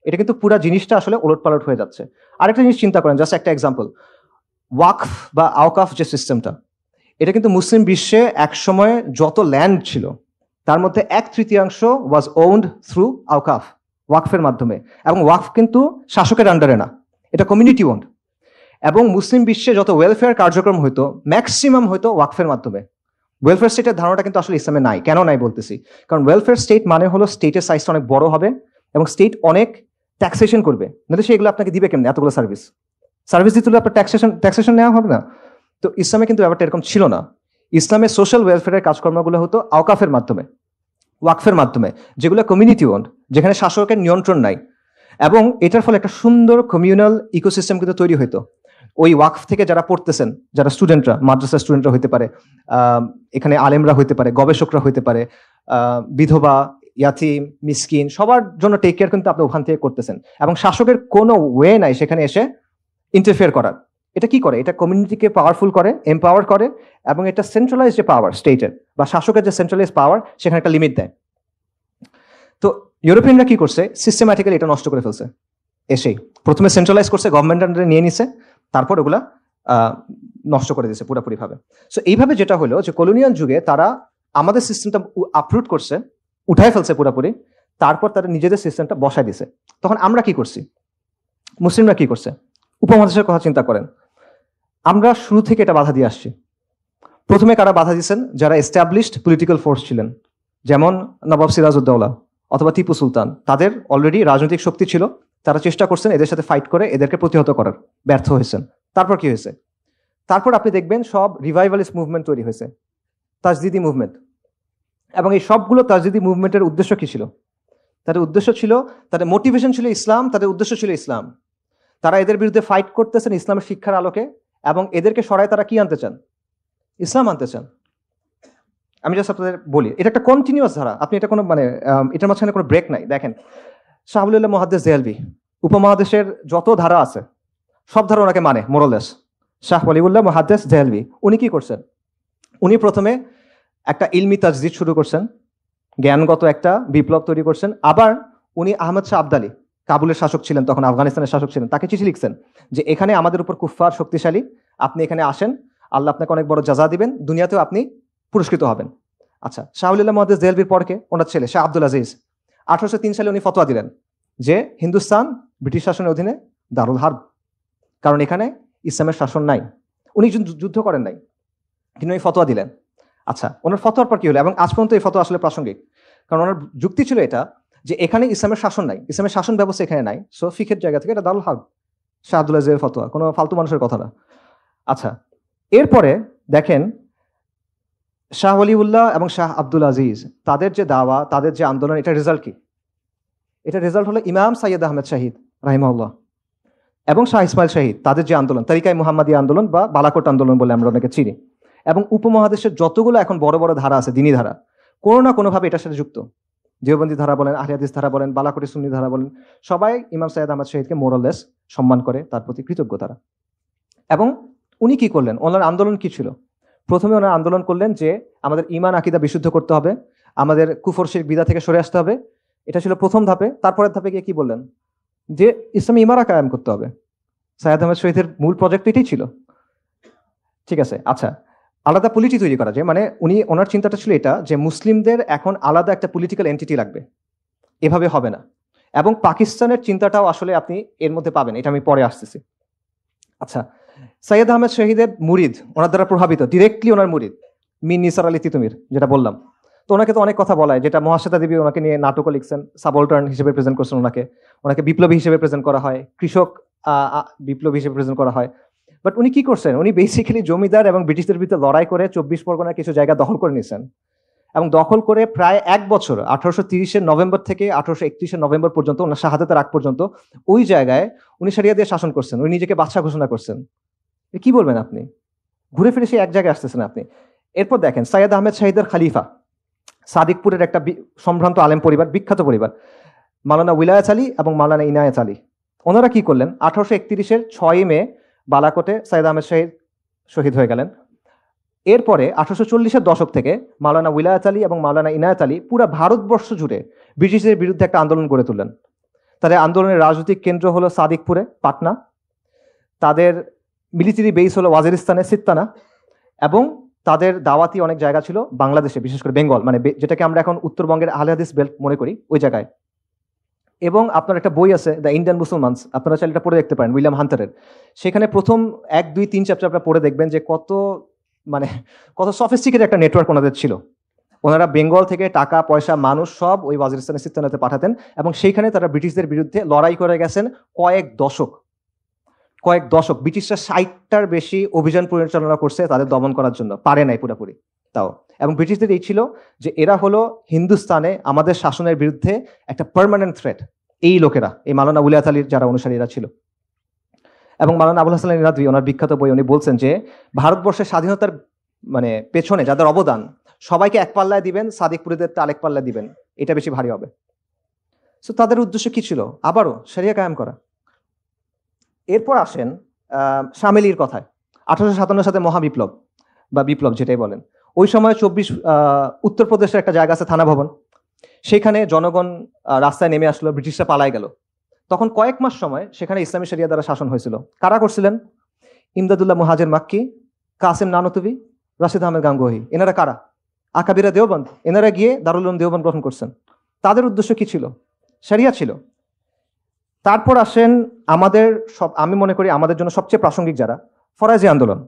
এটা কিন্তু পুরো জিনিসটা আসলে ওলটপালট হয়ে যাচ্ছে। আরেকটা জিনিস চিন্তা করেন, জাস্ট একটা এক্সাম্পল, ওয়াকফ বা আওকাফ যে সিস্টেমটা, এটা কিন্তু মুসলিম বিশ্বে একসময় যত ল্যান্ড ছিল তার মধ্যে 1/3 ওয়াজ ওন্ড থ্রু আওকাফ, ওয়াকফের মাধ্যমে। এবং ওয়াকফ কিন্তু শাসকের আন্ডারে না, এটা কমিউনিটি ওন্ড। এবং মুসলিম বিশ্বে যত ওয়েলফেয়ার কার্যক্রম হইতো ম্যাক্সিমাম হইতো ওয়াকফের মাধ্যমে। ওয়েলফেয়ার স্টেটের ধারণাটা কিন্তু আসলে ইসলামে নাই। কেন নাই বলতেছি, কারণ ওয়েলফেয়ার স্টেট মানে হলো স্টেটের সাইজটা অনেক বড় হবে এবং স্টেট অনেক ট্যাক্সেশন করবে, নাহলে সেগুলো আপনাকে দিবে কেমনি? এতগুলো সার্ভিস দিতে হলে আপনার ট্যাক্সেশন নেওয়া হবে না। তো ইসলামে কিন্তু ব্যাপারটা এরকম ছিল না। ইসলামে সোশ্যাল ওয়েলফেয়ারের কাজকর্মগুলো হতো আওকাফের মাধ্যমে, ওয়াকফের মাধ্যমে, যেগুলো কমিউনিটি ওন্ড, যেখানে শাসকের নিয়ন্ত্রণ নাই। এবং এটার ফলে একটা সুন্দর কমিউনাল ইকোসিস্টেম কিন্তু তৈরি হইতো। ওই ওয়াকফ থেকে যারা পড়তেছেন, যারা স্টুডেন্টরা, মাদ্রাসার স্টুডেন্টরা হইতে পারে, এখানে আলেমরা হইতে পারে, গবেষকরা হইতে পারে, বিধবা, ইয়াতিম, মিসকিন, সবার জন্য টেক কেয়ার কিন্তু আপনি ওখান থেকে করতেছেন। এবং শাসকের কোনো ওয়ে নাই সেখানে এসে ইন্টারফেয়ার করার। এটা কি করে? এটা কমিউনিটিকে পাওয়ারফুল করে, এম্পাওয়ার করে, এবং এটা সেন্ট্রালাইজ যে পাওয়ার স্টেটের বা শাসকের যে সেন্ট্রালাইজ পাওয়ার, সেখানে একটা লিমিট দেয়। তো ইউরোপিয়ানরা কি করছে? সিস্টেম্যাটিক্যালি এটা নষ্ট করে ফেলছে। এসেই প্রথমে সেন্ট্রালাইজ করছে, গভর্নমেন্ট আন্ডারে নিয়ে নিছে, তারপর ওগুলা নষ্ট করে দিয়েছে পুরোপুরি ভাবে। সো এইভাবে যেটা হলো যে কলোনিয়াল যুগে তারা আমাদের সিস্টেমটা আপরুট করছে, উঠায় ফেলছে পুরোপুরি, তারপর তারা নিজেদের সিস্টেমটা বসায় দিছে। তখন আমরা কি করছি? মুসলিমরা কি করছে? উপমহাদেশের কথা চিন্তা করেন, আমরা শুরু থেকে এটা বাধা দিয়ে আসছি। প্রথমে কারা বাধা দিয়েছেন? যারা এস্টাবলিশড পলিটিক্যাল ফোর্স ছিলেন, যেমন নবাব সিরাজউদ্দৌলা অথবা টিপু সুলতান। তাদের অলরেডি রাজনৈতিক শক্তি ছিল, তারা চেষ্টা করছেন এদের সাথে ফাইট করে এদেরকে প্রতিহত করার, ব্যর্থ হয়েছেন। তারপর কি হয়েছে? তারপর আপনি দেখবেন সব রিভাইভালিস্ট মুভমেন্ট তৈরি হয়েছে, তাজদিদি মুভমেন্ট। এবং এই সবগুলো তাজদিদি মুভমেন্টের উদ্দেশ্য কি ছিল? তাদের উদ্দেশ্য ছিল, তাদের মোটিভেশন ছিল ইসলাম, তাদের উদ্দেশ্য ছিল ইসলাম। তারা এদের বিরুদ্ধে ফাইট করতেছেন ইসলামের শিক্ষার আলোকে, এবং এদেরকে সরায় তারা কি আনতে চান? ইসলাম আনতে চান। আমি জাস্ট আপনাদের বলি, এটা একটা কন্টিনিউয়াস ধারা। আপনি এটা কোনো মানে এটার মাঝখানে কোনো ব্রেক নাই। দেখেন, শাহ ওয়ালিউল্লাহ মুহাদ্দিস দেহলভী, উপমহাদেশের যত ধারা আছে সব ধারা ওনাকে মানে মোরলেস। শাহ ওয়ালিউল্লাহ মুহাদ্দিস দেহলভী উনি কি করছেন? উনি প্রথমে একটা ইলমি তাজদিদ শুরু করছেন, জ্ঞানগত একটা বিপ্লব তৈরি করছেন। আবার উনি আহমদ শাহ আবদালি, কাবুলের শাসক ছিলেন, তখন আফগানিস্তানের শাসক ছিলেন, তাকে চিঠি লিখছেন যে এখানে আমাদের উপর কুফফার শক্তিশালী, আপনি এখানে আসেন, আল্লাহ আপনাকে অনেক বড় জাযা দিবেন, দুনিয়াতেও আপনি পুরস্কৃত হবেন। আচ্ছা, শাহ ওলিউল্লাহ মুহাদ্দিস দেহলভির পরকে ওনার ছেলে শাহ আব্দুল আজিজ 1803 সালে উনি ফতোয়া দিলেন যে হিন্দুস্তান ব্রিটিশ শাসনের অধীনে দারুল হার্ব, কারণ এখানে ইসলামের শাসন নাই। উনি যুদ্ধ করেন নাই, কিন্তু উনি ফতোয়া দিলেন। আচ্ছা, ওনার ফতোয়ার পর কি হলো? এবং আজ পর্যন্ত এই ফতোয়া আসলে প্রাসঙ্গিক, কারণ ওনার যুক্তি ছিল এটা যে এখানে ইসলামের শাসন নাই, ইসলামের শাসন ব্যবস্থা এখানে নাই, সো ফিকের জায়গা থেকে এটা দারুল হার্ব, শাহ আব্দুল আজিজের ফতোয়া, কোনো ফালতু মানুষের কথা না। আচ্ছা, এরপরে দেখেন শাহ ওলিউল্লাহ এবং শাহ আব্দুল আজিজ তাদের যে দাওয়া, তাদের যে আন্দোলন, এটা রেজাল্ট কি? এটা রেজাল্ট হলো ইমাম সাইয়্যেদ আহমেদ শাহিদ রাহিমাহুল্লাহ এবং শাহ ইসমাইল শাহিদ, তাদের যে আন্দোলন, তারিকায়ে মুহাম্মাদিয়া আন্দোলন বা বালাকোট আন্দোলন বলে আমরা অনেকে চিনি, এবং উপমহাদেশের যতগুলো এখন বড় বড় ধারা আছে, দিনী ধারা, কোনো না কোনোভাবে এটার সাথে যুক্ত। দেওবন্দি ধারা বলেন, আহলে হাদিস ধারা বলেন, বালাকোটি সুন্নি ধারা বলেন, সবাই ইমাম সাইয়্যেদ আহমদ শাহিদকে মোরাললেস সম্মান করে, তার প্রতি কৃতজ্ঞ তারা। এবং উনি কি করলেন? ওনার আন্দোলন কি ছিল? প্রথমে ওনার আন্দোলন করলেন যে আমাদের ঈমান আকীদা বিশুদ্ধ করতে হবে, আমাদের কুফর শিরক বিদআত থেকে সরে আসতে হবে, এটা ছিল প্রথম ধাপে। তারপরের ধাপে গিয়ে কি বললেন? যে ইসলামী ইমারা কায়েম করতে হবে। সাইয়্যেদ আহমদ শহীদের মূল প্রজেক্ট এটাই ছিল, ঠিক আছে। আচ্ছা, আলাদা পলিটি তৈরি করা যায়, মানে ওনার চিন্তাটা ছিল এটা যে মুসলিমদের এখন আলাদা একটা পলিটিক্যাল এন্টিটি লাগবে, এভাবে হবে না। এবং পাকিস্তানের চিন্তাটাও আসলে আপনি এর মধ্যে পাবেন, এটা আমি পরে আসতেছি। আচ্ছা, সাইয়্যেদ আহমেদ শহীদের মুরিদ, ওনার দ্বারা প্রভাবিত, ডিরেক্টলি ওনার মুরিদ মীর নিসার আলী তিতুমির, যেটা বললাম। তো ওনাকে তো অনেক কথা বলা হয়, যেটা মহাশ্বেতা দেবী ওনাকে নিয়ে নাটকও লিখছেন, সাবঅল্টার্ন হিসেবে প্রেজেন্ট করছেন ওনাকে বিপ্লবী হিসেবে প্রেজেন্ট করা হয়, কৃষক বিপ্লবী হিসেবে প্রেজেন্ট করা হয়। বাট উনি কি করছেন? উনি বেসিক্যালি জমিদার এবং ব্রিটিশদের বিরুদ্ধে লড়াই করে 24 পরগনার কিছু জায়গা দখল করে নিয়েছেন, এবং দখল করে প্রায় এক বছর, 1830 নভেম্বর থেকে 1831 নভেম্বর পর্যন্ত, ওনার শাহাদাতের আগ পর্যন্ত ওই জায়গায় উনি শরিয়া দিয়ে শাসন করছেন, উনি নিজেকে বাদশা ঘোষণা করছেন। কি বলবেন আপনি? ঘুরে ফিরে সেই এক জায়গায় আসতেছেন আপনি। এরপর দেখেন সাইয়্যেদ আহমেদ শাহিদের খালিফা, সাদিকপুরের একটা সম্ভ্রান্ত আলেম পরিবার, বিখ্যাত পরিবার, মাওলানা উইলায়াত আলী এবং মাওলানা ইনায়েত আলী। ওনারা কি করলেন? 1831 6 মে বালাকোটে সাইয়্যেদ আহমেদ শাহিদ শহীদ হয়ে গেলেন। এরপরে 1840 দশক থেকে মাওলানা উইলায়াত আলী এবং মাওলানা ইনায়েত আলী পুরো ভারতবর্ষ জুড়ে ব্রিটিশদের বিরুদ্ধে একটা আন্দোলন গড়ে তুললেন। তাদের আন্দোলনের রাজনৈতিক কেন্দ্র হলো সাদিকপুরে, পাটনা, তাদের মিলিটারি বেস হলো ওয়াজিরিস্তানে, সিত্তানা, এবং তাদের দাওয়াতি অনেক জায়গা ছিল বাংলাদেশে, বিশেষ করে বেঙ্গল, মানে যেটাকে আমরা এখন উত্তরবঙ্গের আহলে হাদিস বেল্ট মনে করি, ওই জায়গায়। এবং আপনার একটা বই আছে দ্য ইন্ডিয়ান মুসলমানস, আপনারা চাইলে এটা পড়ে দেখতে পারেন, উইলিয়াম হান্টারের। সেখানে প্রথম 1, 2, 3 চ্যাপ্টার আপনারা পড়ে দেখবেন যে কত সফিস্টিকেটেড একটা নেটওয়ার্ক ওনাদের ছিল। ওনারা বেঙ্গল থেকে টাকা পয়সা মানুষ সব ওই ওয়াজিরিস্তানে, সিত্তানাতে পাঠাতেন, এবং সেইখানে তারা ব্রিটিশদের বিরুদ্ধে লড়াই করে গেছেন কয়েক দশক। ব্রিটিশরা 60টার বেশি অভিযান পরিচালনা করছে তাদের দমন করার জন্য, পারে নাই পুরোপুরি তাও। এবং ব্রিটিশদের এই ছিল যে এরা হলো হিন্দুস্তানে আমাদের শাসনের বিরুদ্ধে একটা পার্মানেন্ট থ্রেট। এই লোকেরা, এই মাওলানা উলিয়াত আলীর যারা অনুসারীরা ছিল, এবং মাওলানা আবুল হাসান নাদভী ওনার বিখ্যাত বই, উনি বলছেন যে ভারতবর্ষের স্বাধীনতার পেছনে যাদের অবদান, সবাইকে এক পাল্লায় দিবেন, সাদিকপুরীদের আরেক পাল্লায় দিবেন, এটা বেশি ভারী হবে। সো তাদের উদ্দেশ্য কি ছিল? আবারও শরিয়া কায়েম করা। এরপর আসেন শামেলির কথায়, 1857 সালে মহাবিপ্লব বা বিপ্লব যেটাই বলেন। ওই সময় উত্তরপ্রদেশের একটা জায়গা আছে থানা ভবন, সেখানে জনগণ রাস্তায় নেমে আসলো, ব্রিটিশরা পালায় গেল। তখন কয়েক মাস সময় সেখানে ইসলামী শরিয়া দ্বারা শাসন হয়েছিল। কারা করছিলেন? ইমদাদুল্লাহ মুহাজির মাক্কি, কাসেম নানতুবি, রাশিদ আহমেদ গাঙ্গুহি। এনারা কারা? আকাবিরা দেওবন্দ। এনারা গিয়ে দারুল উলুম দেওবন্দ গঠন করছেন। তাদের উদ্দেশ্য কি ছিল? শরিয়া ছিল। তারপর আসেন আমি মনে করি আমাদের জন্য সবচেয়ে প্রাসঙ্গিক যারা, ফরাজি আন্দোলন,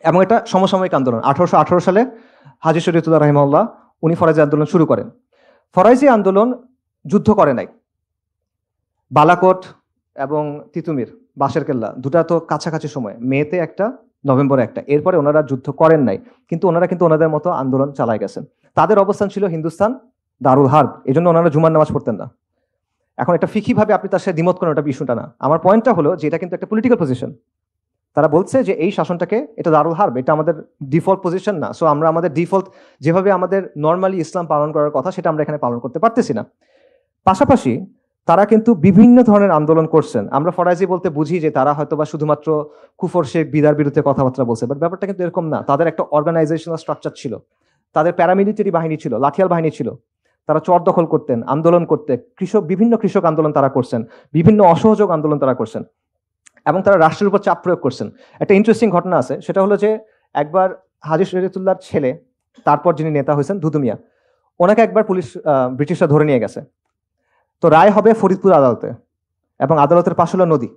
এবং এটা সমসাময়িক আন্দোলন। 1818 সালে হাজী শরীয়তুল্লাহ রাহিমাহুল্লাহ উনি ফরাজি আন্দোলন শুরু করেন। ফরাজি আন্দোলন যুদ্ধ করে নাই। বালাকোট এবং তিতুমির, বাঁশের কেল্লা, দুটা তো কাছাকাছি সময়, মেতে একটা, নভেম্বরে একটা। এরপরে ওনারা যুদ্ধ করেন নাই, কিন্তু ওনাদের মতো আন্দোলন চালায় গেছেন। তাদের অবস্থান ছিল হিন্দুস্তান দারুল হার্ব, এই জন্য ওনারা জুমার নামাজ পড়তেন না। এখন একটা ফিকিভাবে আপনি তার সাথে দ্বিমত করেন, ওটা ইস্যুটা না। আমার পয়েন্টটা হলো যে এটা কিন্তু একটা পলিটিক্যাল পজিশন। তারা বলছে যে এই শাসনটাকে, এটা দারুল হার্ব, এটা আমাদের ডিফল্ট পজিশন না। সো আমরা আমাদের ডিফল্ট যেভাবে আমাদের নর্মালি ইসলাম পালন করার কথা, সেটা আমরা এখানে পালন করতে পারতেছি না। পাশাপাশি তারা কিন্তু বিভিন্ন ধরনের আন্দোলন করছেন। আমরা ফরাজি বলতে বুঝি যে তারা হয়তো বা শুধুমাত্র কুফর শিরক বিদআর বিরুদ্ধে কথাবার্তা বলছে, বাট ব্যাপারটা কিন্তু এরকম না। তাদের একটা অর্গানাইজেশনাল স্ট্রাকচার ছিল, তাদের প্যারামিলিটারি বাহিনী ছিল, লাঠিয়াল বাহিনী ছিল, তারা চর দখল করতেন, আন্দোলন করতে, বিভিন্ন কৃষক আন্দোলন তারা করছেন, বিভিন্ন অসহযোগ আন্দোলন তারা করছেন, এবং তারা রাষ্ট্রের উপর চাপ প্রয়োগ করছেন। একটা ইন্টারেস্টিং ঘটনা আছে, সেটা হলো যে একবার হাজী শরীয়তুল্লাহর ছেলে, তারপর যিনি নেতা হয়েছেন দুদু মিয়া, ওনাকে একবার ব্রিটিশরা ধরে নিয়ে গেছে। তো রায় হবে ফরিদপুর আদালতে, এবং আদালতের পাশে হলো নদী।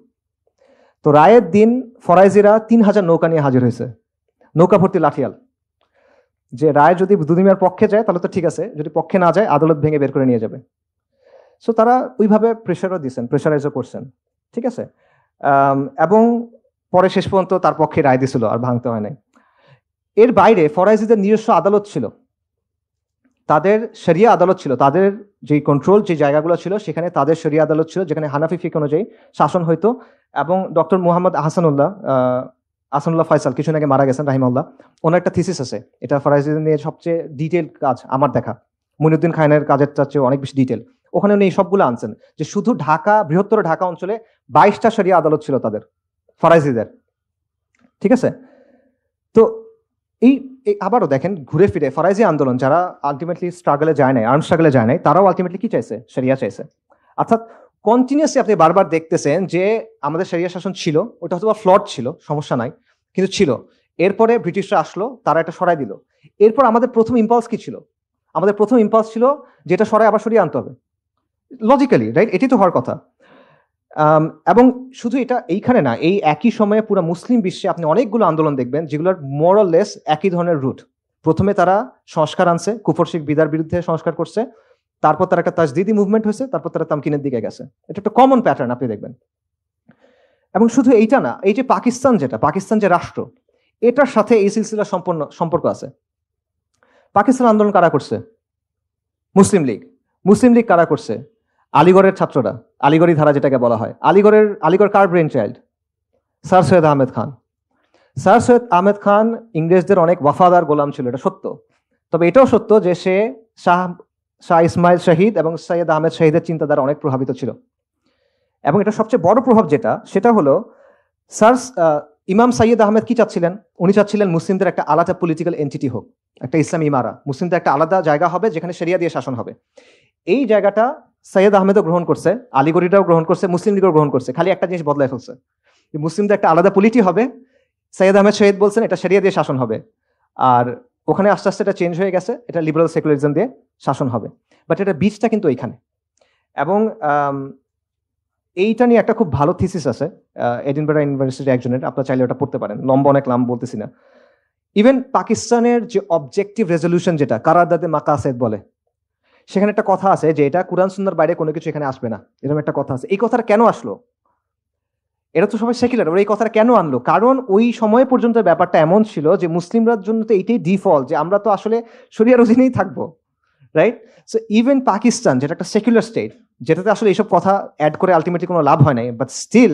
তো রায়ের দিন ফরাইজিরা 3000 নৌকা নিয়ে হাজির হয়েছে, নৌকা ভর্তি লাঠিয়াল, যে রায় যদি দুদু মিয়ার পক্ষে যায় তাহলে তো ঠিক আছে, যদি পক্ষে না যায় আদালত ভেঙে বের করে নিয়ে যাবে। সো তারা ওইভাবে প্রেশারও দিচ্ছেন, প্রেশারাইজও করছেন, ঠিক আছে। এবং পরে শেষ পর্যন্ত তার পক্ষে রায় দিছিল, আর ভাঙতে হয় নাই। এর বাইরে ফরাইজিদের নিজস্ব আদালত ছিল, তাদের শরিয়া আদালত ছিল, তাদের যে কন্ট্রোল যে জায়গাগুলো ছিল সেখানে তাদের শরিয়া আদালত ছিল, যেখানে হানাফি ফিক অনুযায়ী শাসন হইতো। এবং ডক্টর মুহাম্মদ আহসানুল্লাহ ফয়সাল কিছুদিন আগে মারা গেছেন রাহিমাহুল্লাহ, ওনার একটা থিসিস আছে, এটা ফরাইজিদের নিয়ে সবচেয়ে ডিটেল কাজ আমার দেখা, মুইনুদ্দিন খানের কাজের চেয়ে অনেক বেশি ডিটেল। ওখানে উনি এই সবগুলো আনছেন, যে শুধু ঢাকা, বৃহত্তর ঢাকা অঞ্চলে 22টা শরিয়া আদালত ছিল তাদের, ফরাইজিদের, ঠিক আছে। তো এই আবারও দেখেন, ঘুরে ফিরে ফরাইজি আন্দোলন যারা আলটিমেটলি স্ট্রাগলে যায় নাই, আর্ম স্ট্রাগলে যায় নাই, তারাও আলটিমেটলি কি চাইছে? শরিয়া চাইছে। অর্থাৎ কন্টিনিউসলি আপনি বারবার দেখতেছেন যে আমাদের শরিয়া শাসন ছিল, ওটা হয়তো ফ্লড ছিল, সমস্যা নাই, কিন্তু ছিল। এরপরে ব্রিটিশরা আসলো, তারা এটা সরাই দিল। এরপর আমাদের প্রথম ইম্পালস কি ছিল? আমাদের প্রথম ইম্পালস ছিল যেটা সরাই আবার সরিয়ে আনতে হবে, লজিক্যালি, রাইট? এটি তো হওয়ার কথা। এবং শুধু এটা এইখানে না, এই একই সময়ে পুরো মুসলিম বিশ্বে আপনি অনেকগুলো আন্দোলন দেখবেন যেগুলোর মোরাললেস একই ধরনের রুট। প্রথমে তারা সংস্কার আনছে, কুফর শিরক বিদার বিরুদ্ধে সংস্কার করছে, তারপর তারা একটা তাজদিদি মুভমেন্ট হয়েছে, তারপর তারা তামকিনের দিকে গেছে। এটা একটা কমন প্যাটার্ন আপনি দেখবেন। এবং শুধু এইটা না, এই যে পাকিস্তান যে রাষ্ট্র, এটার সাথে এই সিলসিলা সম্পর্ক আছে। পাকিস্তান আন্দোলন কারা করছে? মুসলিম লীগ কারা করছে? আলিগড়ের ছাত্ররা, আলিগড়ি ধারা যেটাকে বলা হয়। আলিগড় কার brain child? Sir Syed Ahmed Khan ইংরেজদের অনেক ওয়াফাদার গোলাম ছিল, এটা সত্য। তবে এটাও সত্য যে সে শাহ ইসমাইল শহীদ এবং সৈয়দ আহমেদ শহীদের চিন্তাধারা অনেক প্রভাবিত ছিল। এবং এটা সবচেয়ে বড় প্রভাব সেটা হলো ইমাম সৈয়দ আহমেদ কি চাচ্ছিলেন? উনি চাচ্ছিলেন মুসলিমদের একটা আলাদা পলিটিক্যাল এন্টিটি হোক, একটা ইসলামী ইমারা, মুসলিমদের একটা আলাদা জায়গা হবে যেখানে শরিয়া দিয়ে শাসন হবে। এই জায়গাটা সৈয়দ আহমেদও গ্রহণ করছে, আলিগড়িটাও গ্রহণ করছে, মুসলিম লীগও গ্রহণ করছে। খালি একটা জিনিস বদলায় ফেলছে, মুসলিমদের একটা আলাদা পলিটি হবে, সৈয়দ আহমেদ শহীদ বলছেন এটা শরিয়া দিয়ে শাসন হবে। আর ওখানে আস্তে আস্তে এটা চেঞ্জ হয়ে গেছে, এটা লিবারাল সেকুলারিজম দিয়ে শাসন হবে। বাট এটা বীজটা কিন্তু এইখানে। এবং এইটা নিয়ে একটা খুব ভালো থিসিস আছে এডিনবারা ইউনিভার্সিটির একজনের, আপনারা চাইলে ওটা পড়তে পারেন, লম্বা অনেক নাম বলতেছি না। ইভেন পাকিস্তানের যে অবজেক্টিভ রেজলিউশন, যেটা কারারদাদে মাকাসেদ বলে, সেখানে একটা কথা আছে যে এটা কুরআন সুন্নাহর বাইরে কোনো কিছু এখানে আসবে না, এরকম একটা কথা আছে। এই কথাটা কেন আসলো? এটা তো সবাই সেকুলার, ওরা এই কথাটা কেন আনলো? কারণ ওই সময় পর্যন্ত ব্যাপারটা এমন ছিল যে মুসলিমরার জন্য তো এইটাই ডিফল্ট, যে আমরা তো আসলে শরিয়ার অধীনেই থাকবো, রাইট? সো ইভেন পাকিস্তান, যেটা একটা সেকুলার স্টেট, যেটাতে আসলে এইসব কথা অ্যাড করে আলটিমেটলি কোনো লাভ হয় নাই, বাট স্টিল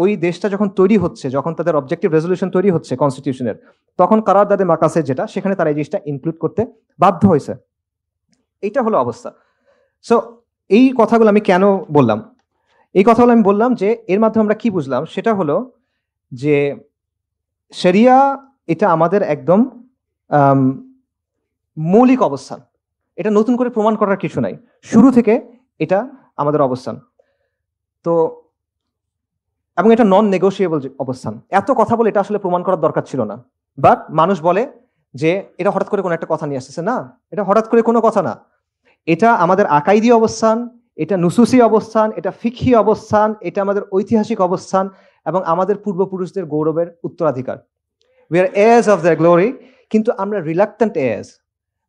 ওই দেশটা যখন তৈরি হচ্ছে, যখন তাদের অবজেক্টিভ রেজলিউশন তৈরি হচ্ছে কনস্টিটিউশনের, তখন কারারদাদে মাকাসেদ যেটা, সেখানে তারা এই জিনিসটা ইনক্লুড করতে বাধ্য হয়েছে। এইটা হলো অবস্থা। সো এই কথাগুলো আমি কেন বললাম? এই কথাগুলো আমি বললাম যে এর মাধ্যমে আমরা কি বুঝলাম, সেটা হলো যে শরিয়া এটা আমাদের একদম মৌলিক অবস্থান, এটা নতুন করে প্রমাণ করার কিছু নাই, শুরু থেকে এটা আমাদের অবস্থান। তো এবং এটা নন নেগোশিয়েবল অবস্থান। এত কথা বলে এটা আসলে প্রমাণ করার দরকার ছিল না, বাট মানুষ বলে যে এটা হঠাৎ করে কোনো একটা কথা নিয়ে আসতেছে। না, এটা হঠাৎ করে কোনো কথা না, এটা আমাদের আকাইদি অবস্থান, এটা নুসুসি অবস্থান, এটা ফিকহি অবস্থান, এটা আমাদের ঐতিহাসিক অবস্থান এবং আমাদের পূর্বপুরুষদের গৌরবের উত্তরাধিকার। We are heirs of their glory, কিন্তু আমরা রিলাক্টেন্ট heirs,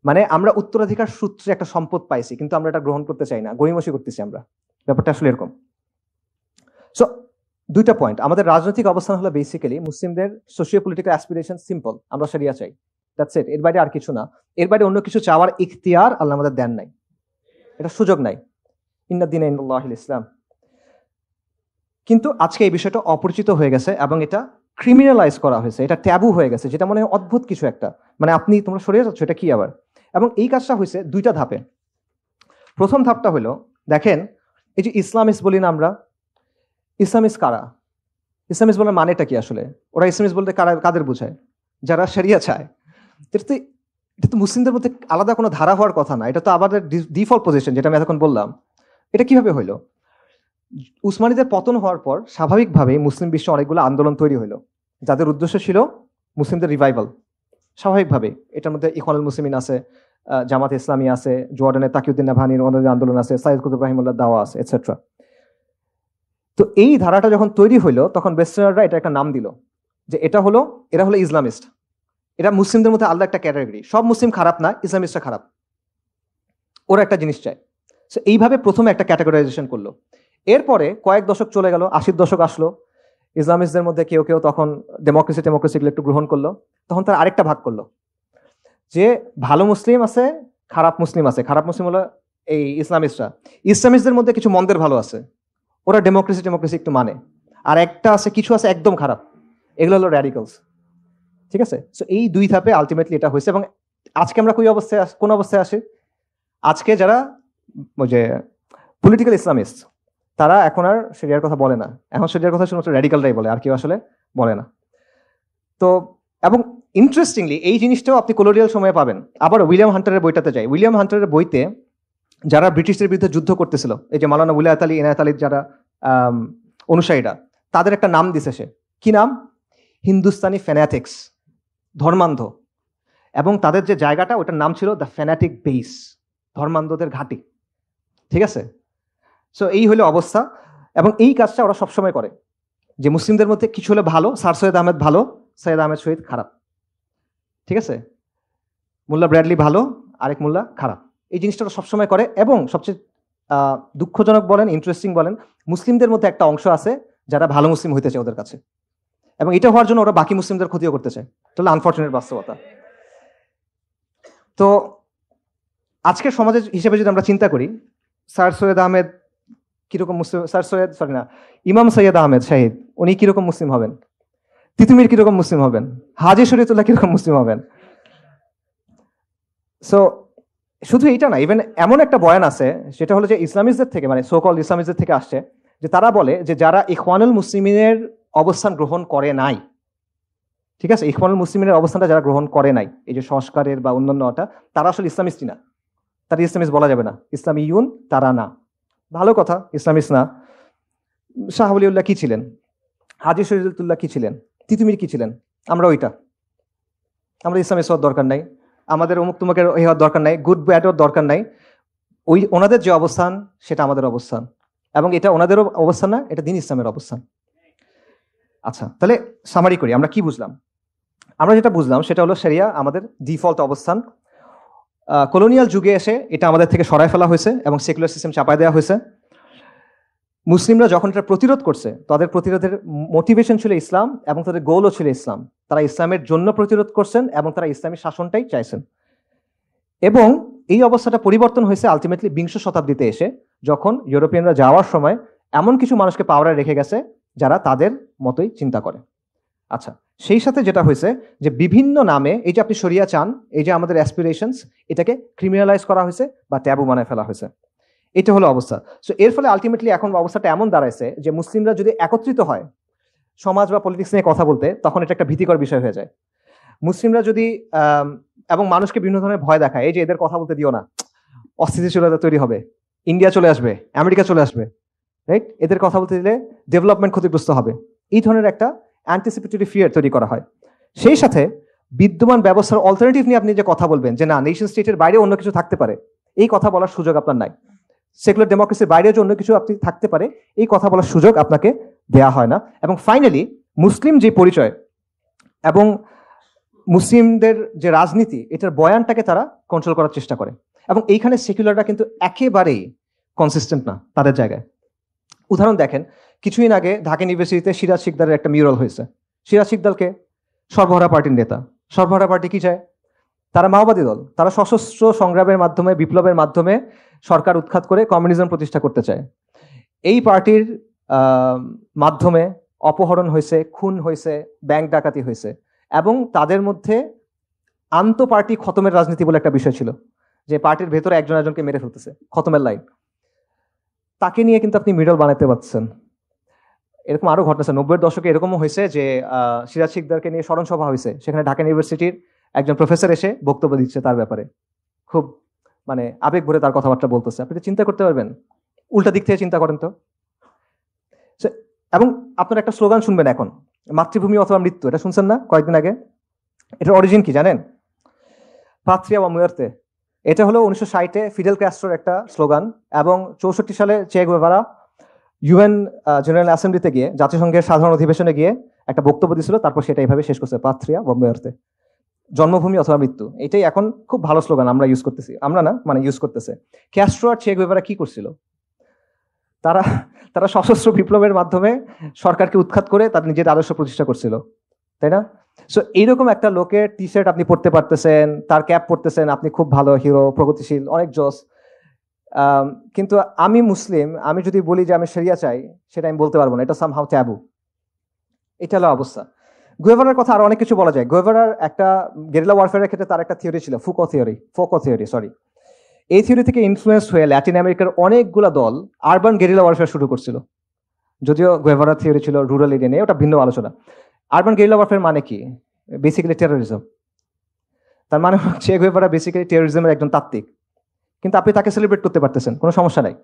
মানে আমরা উত্তরাধিকার সূত্রে একটা সম্পদ পাইছি, কিন্তু আমরা এটা গ্রহণ করতে চাই না, গড়িমসি করতেছি আমরা। ব্যাপারটা আসলে এরকম। সো দুইটা পয়েন্ট, আমাদের রাজনৈতিক অবস্থান হলো বেসিক্যালি মুসলিমদের সোশিও পলিটিক্যাল অ্যাসপিরেশন সিম্পল, আমরা শরিয়া চাই, দ্যাটস ইট। এর বাইরে আর কিছু না, এর বাইরে অন্য কিছু চাওয়ার ইখতিয়ার আল্লাহ আমাদের দেন নাই, এটা সুযোগ নাই। ইন্না দীনা ইনদাল্লাহিল ইসলাম। কিন্তু আজকে এই বিষয়টা অপরিচিত হয়ে গেছে এবং এটা ক্রিমিনালাইজ করা হয়েছে, এটা ট্যাবু হয়ে গেছে, যেটা মনে হয় অদ্ভুত কিছু একটা, মানে তোমরা সরিয়ে যাচ্ছ, এটা কি আবার? এবং এই কাজটা হয়েছে দুইটা ধাপে। প্রথম ধাপটা হলো, দেখেন এই যে ইসলামিস্ট বলি না আমরা, ইসলামিস্ট কারা? ইসলামিস্ট বলার মানেটা কি আসলে? ওরা ইসলামিস্ট বলতে কাদের বোঝায়? যারা শরিয়া চায়। এটা তো মুসলিমদের মধ্যে আলাদা কোনো ধারা হওয়ার কথা না, এটা তো আমাদের ডিফল্ট পজিশন, যেটা আমি এতক্ষণ বললাম। এটা কিভাবে হইলো? উসমানীদের পতন হওয়ার পর স্বাভাবিকভাবেই মুসলিম বিশ্বে অনেকগুলো আন্দোলন তৈরি হইলো, যাদের উদ্দেশ্য ছিল মুসলিমদের রিভাইভাল। স্বাভাবিকভাবে এটার মধ্যে ইখওয়ানুল মুসলিমিন আছে, জামাত ইসলামী আছে, জর্ডানের তাকিউদ্দিন নাভানির আন্দোলন আছে, সাইদ কুতুব রাহিমুল্লাহ দাওয়া আছে, এটসেট্রা। তো এই ধারাটা যখন তৈরি হইলো, তখন ওয়েস্টার্নাররা এটা একটা নাম দিল, যে এরা হলো ইসলামিস্ট। এরা মুসলিমদের মধ্যে আলাদা একটা ক্যাটাগরি, সব মুসলিম খারাপ না, ইসলামিস্টরা খারাপ, ওরা একটা জিনিস চায়। সো এইভাবে প্রথমে একটা ক্যাটাগরাইজেশন করলো। এরপরে কয়েক দশক চলে গেল, 80-র দশক আসলো, ইসলামিস্টদের মধ্যে কেউ কেউ তখন ডেমোক্রেসিগুলো একটু গ্রহণ করলো। তখন তারা আরেকটা ভাগ করলো, যে ভালো মুসলিম আছে, খারাপ মুসলিম আছে। খারাপ মুসলিম হলো এই ইসলামিস্টরা। ইসলামিস্টদের মধ্যে কিছু মন্দের ভালো আছে, ওরা ডেমোক্রেসি একটু মানে। আর একটা আছে, কিছু আছে একদম খারাপ, এগুলো হলো র্যাডিক্যালস। ঠিক আছে? সো এই দুই ধাপে আলটিমেটলি এটা হয়েছে। এবং আজকে আমরা কোন অবস্থায় আসি? আজকে যারা ওই যে পলিটিক্যাল ইসলামিস্ট, তারা এখন আর শরিয়ার কথা বলে না, এখন শরিয়ার কথা শুধুমাত্র র্যাডিক্যালরাই বলে, আর কেউ আসলে বলে না। তো এবং ইন্টারেস্টিংলি এই জিনিসটাও আপনি কলোনিয়াল সময়ে পাবেন। আবার উইলিয়াম হান্টারের বইটাতে যাই। উইলিয়াম হান্টারের বইতে যারা ব্রিটিশদের বিরুদ্ধে যুদ্ধ করতেছিল, এই যে মাওলানা উলায়াত আলী, ইনায়াত আলীর যারা অনুসারীরা, তাদের একটা নাম দিছে সে। কি নাম? হিন্দুস্তানি ফ্যানাটিক্স, ধর্মান্ধ। এবং তাদের যে জায়গাটা, ওটার নাম ছিল দ্য ফ্যানাটিক বেস, ধর্মান্ধদের ঘাঁটি। ঠিক আছে? সো এই হলো অবস্থা। এবং এই কাজটা ওরা সবসময় করে, যে মুসলিমদের মধ্যে কিছু হলে ভালো, স্যার সৈয়দ আহমেদ ভালো, সৈয়দ আহমেদ শহীদ খারাপ। ঠিক আছে? মোল্লা ব্র্যাডলি ভালো, আরেক মোল্লা খারাপ। এই জিনিসটা ওরা সবসময় করে। এবং সবচেয়ে দুঃখজনক বলেন, ইন্টারেস্টিং বলেন, মুসলিমদের মধ্যে একটা অংশ আছে যারা ভালো মুসলিম হইতে চায় ওদের কাছে, এবং এটা হওয়ার জন্য ওরা বাকি মুসলিমদের ক্ষতিও করতে চায়। তাহলে আনফর্চুনেট বাস্তবতা। তো আজকের সমাজের হিসেবে যদি আমরা চিন্তা করি, স্যার সৈয়দ আহমেদ কিরকম মুসলিম? ইমাম সৈয়দ আহমেদ শাহিদ, উনি কিরকম মুসলিম হবেন? তিতুমির কিরকম মুসলিম হবেন? হাজী শরীয়তুল্লাহ কিরকম মুসলিম হবেন? সো শুধু এইটা না, ইভেন এমন একটা বয়ান আছে, সেটা হলো যে ইসলামিস্টদের থেকে, মানে সোকল ইসলামিস্টদের থেকে আসছে, যে তারা বলে যে যারা ইখওয়ানুল মুসলিমিনের অবস্থান গ্রহণ করে নাই, ঠিক আছে, ইখওয়ানুল মুসলিমিনের অবস্থানটা যারা গ্রহণ করে নাই, এই যে সংস্কারের বা অন্যান্যটা, তারা আসলে ইসলামিস্টই না। তারা ইসলামিস্ট বলা যাবে না, ইসলামিয়ুন তারা না। ভালো কথা, ইসলামিস্ট না। শাহ ওলিউল্লাহ কি ছিলেন? হাজী শরীয়তুল্লাহ কি ছিলেন? তিতুমির কি ছিলেন? আমরা ওইটা। আমরা ইসলামিস্ট হওয়ার দরকার নাই, আমাদের অমুক তুমুকের হওয়ার দরকার নাই, গুড ব্যাড হওয়ার দরকার নাই। ওনাদের যে অবস্থান, সেটা আমাদের অবস্থান, এবং এটা ওনাদেরও অবস্থান না, এটা দ্বীন ইসলামের অবস্থান। আচ্ছা, তাহলে সামারি করি, আমরা কি বুঝলাম? আমরা যেটা বুঝলাম সেটা হলো শরিয়া আমাদের ডিফল্ট অবস্থান। কলোনিয়াল যুগে এসে এটা আমাদের থেকে সরায় ফেলা হয়েছে এবং সেকুলার সিস্টেম চাপায় দেওয়া হয়েছে। মুসলিমরা যখন এটা প্রতিরোধ করছে, তাদের প্রতিরোধের মোটিভেশন ছিল ইসলাম, এবং তাদের গোলও ছিল ইসলাম। তারা ইসলামের জন্য প্রতিরোধ করছেন এবং তারা ইসলামী শাসনটাই চাইছেন। এবং এই অবস্থাটা পরিবর্তন হয়েছে আলটিমেটলি 20 শতাব্দীতে এসে, যখন ইউরোপিয়ানরা যাওয়ার সময় এমন কিছু মানুষকে পাওয়ারে রেখে গেছে যারা তাদের মতোই চিন্তা করে। আচ্ছা, সেই সাথে যেটা হয়েছে যে বিভিন্ন নামে, এই যে আপনি শরিয়া চান, এই যে আমাদের অ্যাসপিরেশনস, এটাকে ক্রিমিনালাইজ করা হয়েছে বা ট্যাবু বানায় ফেলা হয়েছে। এটা হলো অবস্থা। সো এর ফলে আলটিমেটলি এখন অবস্থাটা এমন দাঁড়াইছে যে মুসলিমরা যদি একত্রিত হয় সমাজ বা পলিটিক্স নিয়ে কথা বলতে, তখন এটা একটা ভীতিকর বিষয় হয়ে যায়। মুসলিমরা যদি এবং মানুষকে বিভিন্ন ধরনের ভয় দেখায়, এই যে এদের কথা বলতে দিও না, অস্থিতিশীলতা তৈরি হবে, ইন্ডিয়া চলে আসবে, আমেরিকা চলে আসবে, রাইট? এদের কথা বলতে দিলে ডেভেলপমেন্ট ক্ষতিগ্রস্ত হবে, এই ধরনের একটা অ্যান্টিসিপেটরি ফিয়ার তৈরি করা হয়। সেই সাথে বিদ্যমান ব্যবস্থার অল্টারনেটিভ নিয়ে আপনি যে কথা বলবেন, যে না, নেশন স্টেটের বাইরে অন্য কিছু থাকতে পারে, এই কথা বলার সুযোগ আপনার নাই। সেকুলার ডেমোক্রেসির বাইরে যে অন্য কিছু আপনি থাকতে পারে, এই কথা বলার সুযোগ আপনাকে দেয়া হয় না। এবং ফাইনালি মুসলিম যে পরিচয় এবং মুসলিমদের যে রাজনীতি, এটার বয়ানটাকে তারা কন্ট্রোল করার চেষ্টা করে। এবং এইখানে সেকুলাররা কিন্তু একেবারেই কনসিস্টেন্ট না তাদের জায়গায়। উদাহরণ দেখেন, কিছুদিন আগে ঢাকা ইউনিভার্সিটিতে সিরাজ শিকদারের একটা মিউরাল হয়েছে। সিরাজ শিকদারকে সর্বহারা পার্টির নেতা। সর্বহারা পার্টি কি চায়? তারা মাওবাদী দল। তারা সশস্ত্র সংগ্রামের মাধ্যমে, বিপ্লবের মাধ্যমে সরকার উৎখাত করে কমিউনিজম প্রতিষ্ঠা করতে চায়। এই পার্টির মাধ্যমে অপহরণ হয়েছে, খুন হয়েছে, ব্যাংক ডাকাতি হয়েছে, এবং তাদের মধ্যে আন্তঃপার্টি খতমের রাজনীতি বলে একটা বিষয় ছিল, যে পার্টির ভেতরে একজন একজনকে মেরে ফেলতেছে, খতমের লাইন। তাকে নিয়ে কিন্তু আপনি মিডল বানাতে পারছেন। এরকম আরো ঘটনা আছে 90-এর দশকে, এরকমও হয়েছে যে সিরাজ শিকদারকে নিয়ে স্মরণ সভা হয়েছে, সেখানে ঢাকা ইউনিভার্সিটির একজন প্রফেসর এসে বক্তব্য দিচ্ছে তার ব্যাপারে, খুব মানে আবেগ ভরে তার কথাবার্তা বলতেছে। আপনি তো চিন্তা করতে পারবেন, উল্টা দিক থেকে চিন্তা করেন তো। এবং আপনারা একটা স্লোগান শুনবেন এখন, মাতৃভূমি অথবা মৃত্যু, এটা শুনছেন না কয়েকদিন আগে? এটার অরিজিন কি জানেন? পাত্রিয়া বা মুয়ার্তে। এটা হলো 1960-এ ফিডেল ক্যাস্ট্রোর একটা স্লোগান, এবং 64 সালে চে গুয়েভারা ইউএন জেনারেল অ্যাসেম্বলিতে গিয়ে, জাতিসংঘের সাধারণ অধিবেশনে গিয়ে একটা বক্তব্য দিয়েছিল, তারপর সেটা এইভাবে শেষ করছে, পাত্রিয়া বা মুয়ার্তে, জন্মভূমি অথবা মৃত্যু। এটাই এখন খুব ভালো স্লোগান, আমরা ইউজ করতেছি, আমরা না মানে ইউজ করতেছে। ক্যাস্ট্রো আর চে গুয়েভারা কি করছিল? তারা তারা সশস্ত্র বিপ্লবের মাধ্যমে সরকারকে উৎখাত করে তার নিজের আদর্শ প্রতিষ্ঠা করছিল, তাই না? সো এইরকম একটা লোকের টি শার্ট আপনি পড়তে পারতেছেন, তার ক্যাপ পড়তেছেন, আপনি খুব ভালো হিরো, প্রগতিশীল, অনেক জোস। কিন্তু আমি মুসলিম, আমি যদি বলি যে আমি শরিয়া চাই, সেটা আমি বলতে পারবো না, এটা সামহাউ ট্যাবু। এটা হলো অবস্থা। গুয়েভারার কথা আরো অনেক কিছু বলা যায়। গুয়েভারার একটা গেরিলা ওয়ারফেয়ারের ক্ষেত্রে তার একটা থিওরি ছিল, ফোকো থিওরি, সরি। এই থিওরি থেকে ইনফ্লুয়েন্স হয়ে ল্যাটিন আমেরিকার অনেকগুলা দল আরবান গেরিলা ওয়ারফেয়ার শুরু করছিল। যদিও গুয়েভারার থিওরি ছিল রুরাল এরিয়া নিয়ে, ওটা ভিন্ন আলোচনা। আরবান গেরিলা ওয়ারফেয়ার মানে কি? Basically terrorism. তার মানে হচ্ছে গুয়েভারা বেসিক্যালি টেরোরিজমের একজন তাত্ত্বিক, কিন্তু আপনি তাকে সেলিব্রেট করতে পারতেছেন, কোনো সমস্যা নাই।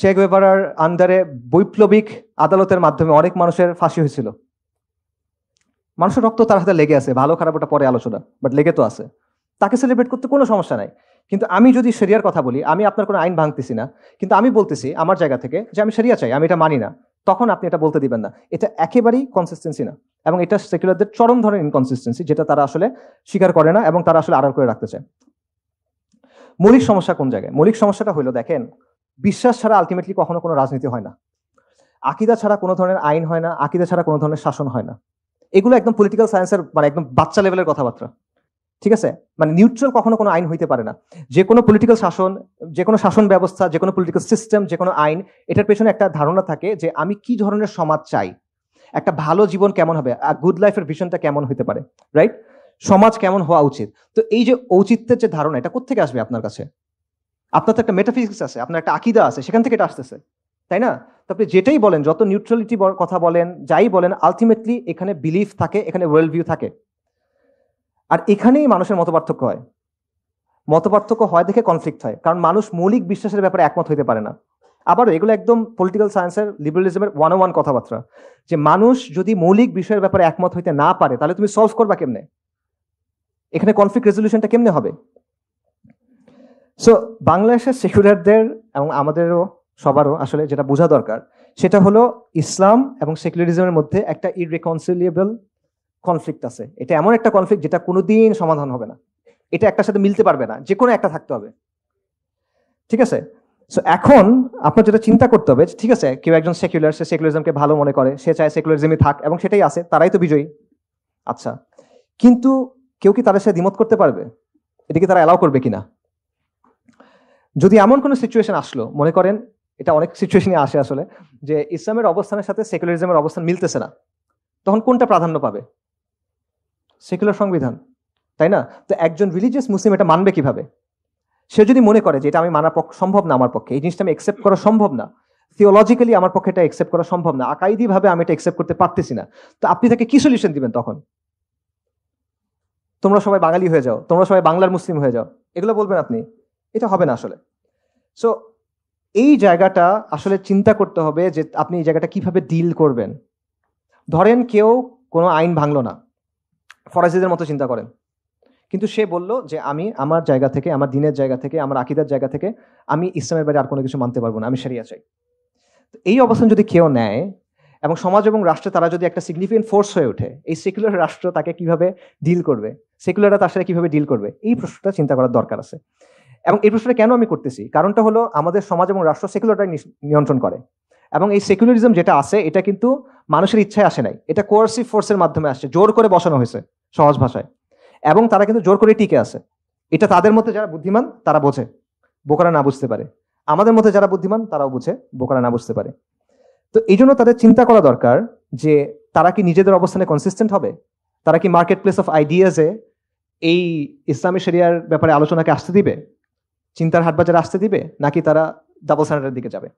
চে গুয়েভারার আন্ডারে বৈপ্লবিক আদালতের মাধ্যমে অনেক মানুষের ফাঁসি হয়েছিল। মানুষের রক্ত তার হাতে লেগে আছে, ভালো খারাপ ওটা পরে আলোচনা, বাট লেগে তো আছে। তাকে সেলিব্রেট করতে কোনো সমস্যা নাই। কিন্তু আমি যদি শরিয়ার কথা বলি, আমি আপনার কোনো আইন ভাঙতেছি না, কিন্তু আমি বলতেছি আমার জায়গা থেকে যে আমি শরিয়া চাই, আমি এটা মানি না, তখন আপনি এটা বলতে দিবেন না। এটা একেবারেই কনসিস্টেন্সি না, এবং এটা সেকুলারদের চরম ধরনের ইনকনসিস্টেন্সি, যেটা তারা আসলে স্বীকার করে না এবং তারা আসলে আড়াল করে রাখতে চায়। মৌলিক সমস্যা কোন জায়গায়? মৌলিক সমস্যাটা হলো, দেখেন, বিশ্বাস ছাড়া আলটিমেটলি কখনো কোনো রাজনীতি হয় না, আকিদা ছাড়া কোনো ধরনের আইন হয় না, আকিদা ছাড়া কোনো ধরনের শাসন হয় না। এগুলো একদম পলিটিক্যাল সায়েন্সের মানে একদম বাচ্চা লেভেলের কথাবার্তা, ঠিক আছে? মানে নিউট্রাল কখনো কোনো আইন হইতে পারে না। যে কোনো পলিটিক্যাল শাসন, যে কোনো শাসন ব্যবস্থা, যে কোনো পলিটিক্যাল সিস্টেম, যে কোনো আইন, এটার পেছনে একটা ধারণা থাকে যে আমি কি ধরনের সমাজ চাই, একটা ভালো জীবন কেমন হবে, গুড লাইফের ভিশনটা কেমন হতে পারে, রাইট? সমাজ কেমন হওয়া উচিত। তো এই যে ঔচিত্যের যে ধারণা, এটা কোত্থেকে আসবে আপনার কাছে? আপনার তো একটা মেটাফিজিক্স আছে, আপনার একটা আকিদা আছে, সেখান থেকে এটা আসতেছে, তাই না? তো আপনি যেটাই বলেন, যত নিউট্রালিটি কথা বলেন, যাই বলেন, আলটিমেটলি এখানে বিলিফ থাকে, এখানে ওয়ার্ল্ড ভিউ থাকে। আর এখানেই মানুষের মতপার্থক্য হয়। মতপার্থক্য হয় দেখে কনফ্লিক্ট হয়, কারণ মানুষ মৌলিক বিশ্বাসের ব্যাপারে একমত হইতে পারে না। আবারও এগুলো একদম পলিটিক্যাল সায়েন্সের, লিবারালিজমের 101 কথাবার্তা, যে মানুষ যদি মৌলিক বিষয়ের ব্যাপারে একমত হইতে না পারে, তাহলে তুমি সলভ করবা কেমনে? এখানে কনফ্লিক্ট রেজলিউশনটা কেমনে হবে? সো বাংলাদেশের সেকুলারদের এবং আমাদেরও সবারও আসলে যেটা বোঝা দরকার, সেটা হলো ইসলাম এবং সেকুলারিজমের মধ্যে একটা ইররিকনসিলিয়েবল কনফ্লিক্ট আছে। এটা এমন একটা কনফ্লিক্ট যেটা কোনোদিন সমাধান হবে না, এটা একটার সাথে মিলতে পারবে না, যে কোনো একটা থাকতে হবে, ঠিক আছে? সো এখন আপনার যেটা চিন্তা করতে হবে, ঠিক আছে, কেউ একজন সেকুলার, সে সেকুলারিজমকে ভালো মনে করে, সে চায় সেকুলারিজমই থাক, এবং সেটাই আছে, তারাই তো বিজয়ী। আচ্ছা, কিন্তু কেউ কি তাদের সাথে দ্বিমত করতে পারবে? এটাকে তারা অ্যালাউ করবে কিনা? যদি এমন কোনো সিচুয়েশন আসলো, মনে করেন এটা অনেক সিচুয়েশনে আসে আসলে, যে ইসলামের অবস্থানের সাথে সেকুলারিজমের অবস্থান মিলতেছে না, তখন কোনটা প্রাধান্য পাবে? সেকুলার সংবিধান, তাই না? তো একজন রিলিজিয়াস মুসলিম এটা মানবে কিভাবে? সে যদি মনে করে যে এটা আমি মানা সম্ভব না, আমার পক্ষে এই জিনিসটা আমি একসেপ্ট করা সম্ভব না, থিওলজিক্যালি আমার পক্ষে এটা একসেপ্ট করা সম্ভব না, আকাইদি ভাবে আমি এটা একসেপ্ট করতে পারতেছি না, তো আপনি তাকে কি সলিউশন দিবেন তখন? তোমরা সবাই বাঙালি হয়ে যাও, তোমরা সবাই বাংলার মুসলিম হয়ে যাও, এগুলো বলবেন আপনি? এটা হবে না আসলে। সো এই জায়গাটা আসলে চিন্তা করতে হবে যে আপনি এই জায়গাটা কিভাবে ডিল করবেন। ধরেন কেউ কোনো আইন ভাঙলো না, ফরাজিদের মতো চিন্তা করেন, কিন্তু সে বলল যে আমি আমার জায়গা থেকে, আমার দিনের জায়গা থেকে, আমার আকিদার জায়গা থেকে আমি ইসলামের বাইরে আর কোনো কিছু মানতে পারবো না, আমি শরিয়া চাই। এই অবস্থান যদি কেউ নেয় এবং সমাজ এবং রাষ্ট্রে তারা যদি একটা সিগনিফিকেন্ট ফোর্স হয়ে ওঠে, এই সেকুলার রাষ্ট্র তাকে কিভাবে ডিল করবে, সেকুলাররা তার সাথে কিভাবে ডিল করবে, এই প্রশ্নটা চিন্তা করার দরকার আছে। এবং এই প্রশ্নটা কেন আমি করতেছি, কারণটা হলো আমাদের সমাজ এবং রাষ্ট্র সেকুলারটাই নিয়ন্ত্রণ করে, এবং এই সেকুলারিজম যেটা আছে এটা কিন্তু মানুষের ইচ্ছায় আসে নাই, এটা কোয়ার্সিভ ফোর্সের মাধ্যমে আসছে, জোর করে বসানো হয়েছে সহজ ভাষায়, এবং তারা কিন্তু জোর করে টিকে আছে। এটা তাদের মধ্যে যারা বুদ্ধিমান তারা বোঝে, বোকারা না বুঝতে পারে। আমাদের মধ্যে যারা বুদ্ধিমান তারাও বুঝে, বোকারা না বুঝতে পারে। তো এই জন্য তাদের চিন্তা করা দরকার যে তারা কি নিজেদের অবস্থানে কনসিস্টেন্ট হবে, তারা কি মার্কেট প্লেস অফ আইডিয়াজে এই ইসলামী শরিয়ার ব্যাপারে আলোচনাকে আসতে দিবে, চিন্তার হাটবাজারে আসতে দিবে, নাকি তারা ডাবল স্ট্যান্ডার্ডের দিকে যাবে?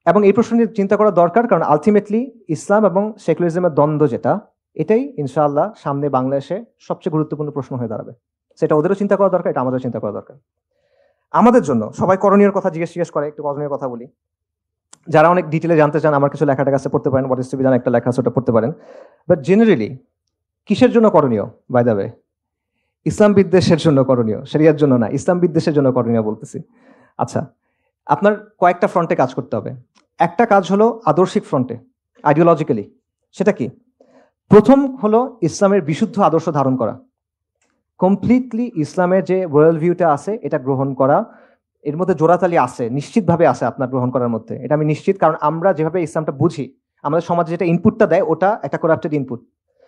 এবং এই প্রশ্ন নিয়ে চিন্তা করা দরকার, কারণ আলটিমেটলি ইসলাম এবং সেকুলারিজমের দ্বন্দ্ব যেটা, এটাই ইনশাআল্লাহ সামনে বাংলাদেশে সবচেয়ে গুরুত্বপূর্ণ প্রশ্ন হয়ে দাঁড়াবে। সেটা ওদেরও চিন্তা করা দরকার, এটা আমাদের চিন্তা করা দরকার। আমাদের জন্য সবাই করণীয় কথা জিজ্ঞেস করে, একটু করণীয় কথা বলি। যারা অনেক ডিটেলে জানতে চান আমার কিছু লেখাটা কাছে পড়তে পারেন, what is to be done একটা লেখা আছে, ওটা পড়তে পারেন। বাট জেনারেলি কিসের জন্য করণীয়? বাই দ্য ওয়ে, ইসলাম বিদ্বেষের জন্য করণীয়, শরিয়ার জন্য না, ইসলাম বিদ্বেষের জন্য করণীয় বলতেছি। আচ্ছা, আপনার কয়েকটা ফ্রন্টে কাজ করতে হবে। একটা কাজ হলো আদর্শিক ফ্রন্টে, আইডিওলজিক্যালি। সেটা কি? প্রথম হলো ইসলামের বিশুদ্ধ আদর্শ ধারণ করা, কমপ্লিটলি ইসলামের যে ওয়ার্ল্ড ভিউটা আছে এটা গ্রহণ করা। এর মধ্যে জোড়াতালি আছে, নিশ্চিতভাবে আছে আপনার গ্রহণ করার মধ্যে, এটা আমি নিশ্চিত। কারণ আমরা যেভাবে ইসলামটা বুঝি, আমাদের সমাজে যেটা ইনপুটটা দেয় ওটা একটা করাপ্টেড ইনপুট।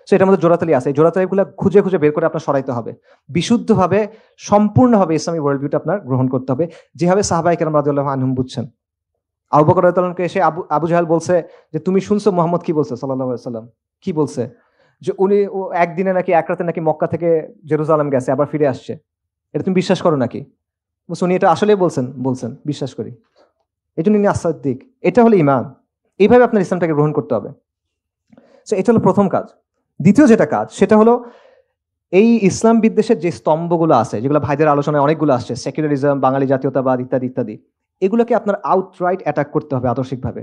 সো এটার মধ্যে জোড়াতালি আছে, এই জোড়াতালিগুলো খুঁজে খুঁজে বের করে আপনার সরাইতে হবে। বিশুদ্ধভাবে সম্পূর্ণভাবে ইসলামী ওয়ার্ল্ড ভিউটা আপনার গ্রহণ করতে হবে, যেভাবে সাহাবায়ে কেরাম রাদিয়াল্লাহু আনহুম বুঝছেন। আবু বকর রাদিয়াল্লাহু আনহুকে এসে আবু জাহেল বলছে যে তুমি শুনছো মুহাম্মদ কি বলছে সাল্লাল্লাহু আলাইহি ওয়াসাল্লাম? কি বলছে? যে উনি একদিনে নাকি এক রাতে নাকি মক্কা থেকে জেরুজালেম গেছে, আবার ফিরে আসছে। এটা তুমি বিশ্বাস করো নাকি? উনি এটা আসলেই বলছেন, বিশ্বাস করি। এই জন্য ইনি আসাদ্দিক। এটা হলো ইমান। এইভাবে আপনার ইসলামটাকে গ্রহণ করতে হবে। সো এটা হলো প্রথম কাজ। দ্বিতীয় যেটা কাজ, সেটা হলো এই ইসলাম বিদ্বেষের যে স্তম্ভগুলো আছে, যেগুলো ভাইদের আলোচনায় অনেকগুলো আসছে, সেকুলারিজম, বাঙালি জাতীয়তাবাদ ইত্যাদি ইত্যাদি, এগুলোকে আপনার আউটরাইট অ্যাটাক করতে হবে আদর্শিকভাবে।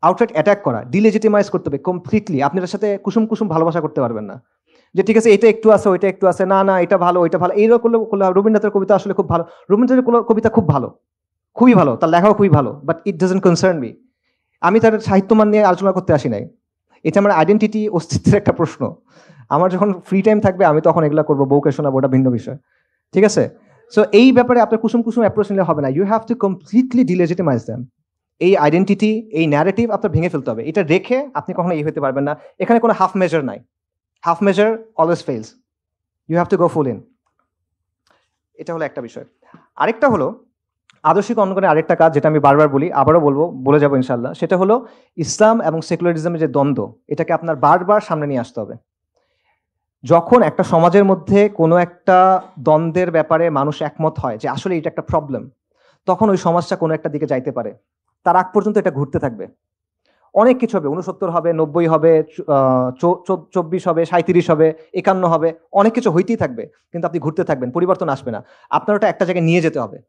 আউটরাইট অ্যাটাক করা, ডিলেজিটিমাইজ করতে হবে কমপ্লিটলি। আপনি এর সাথে কুসুম কুসুম ভালোবাসা করতে পারবেন না, যে ঠিক আছে এটা একটু আছে, ওইটা একটু আছে, না না এটা ভালো ওইটা ভালো, এইরকম করলে রবীন্দ্রনাথের কবিতা আসলে খুব ভালো, রবীন্দ্রনাথের কবিতা খুব ভালো, খুবই ভালো, তার লেখাও খুবই ভালো, but it doesn't concern me. আমি তার সাহিত্যমান নিয়ে আলোচনা করতে আসি নাই। এটা আমার আইডেন্টিটি, অস্তিত্বের একটা প্রশ্ন। আমার যখন ফ্রি টাইম থাকবে আমি তখন এগুলো করবো, বউকে শোনাবো, ওটা ভিন্ন বিষয়। ঠিক আছে? সো এই ব্যাপারে আপনার কুসুম কুসুম অ্যাপ্রোচ নিলে হবে না। You have to completely delegitimize them. এই আইডেন্টিটি, এই ন্যারেটিভ আপনার ভেঙে ফেলতে হবে। এটা রেখে আপনি কখনো এই হতে পারবেন না। এখানে কোনো হাফ মেজার নাই। Half measure always fails. You have to go full in. এটা হলো একটা বিষয়। আরেকটা হলো আদর্শিক অঙ্গনে আরেকটা কাজ, যেটা আমি বারবার বলি, আবারও বলবো, বলে যাবো ইনশাল্লাহ। সেটা হলো ইসলাম এবং সেকুলারিজমের যে দ্বন্দ্ব, এটাকে আপনার বারবার সামনে নিয়ে আসতে হবে। যখন একটা সমাজের মধ্যে কোনো একটা দ্বন্দ্বের ব্যাপারে মানুষ একমত হয় যে আসলে এটা একটা প্রবলেম, তখন ওই সমাজটা কোনো একটা দিকে যাইতে পারে। তার আগ পর্যন্ত এটা ঘুরতে থাকবে। অনেক কিছু হবে, 69 হবে, 90 হবে, 24 হবে, 37 হবে, 51 হবে, অনেক কিছু হইতেই থাকবে। কিন্তু আপনি ঘুরতে থাকবেন, পরিবর্তন আসবে না। আপনার ওটা একটা জায়গায় নিয়ে যেতে হবে।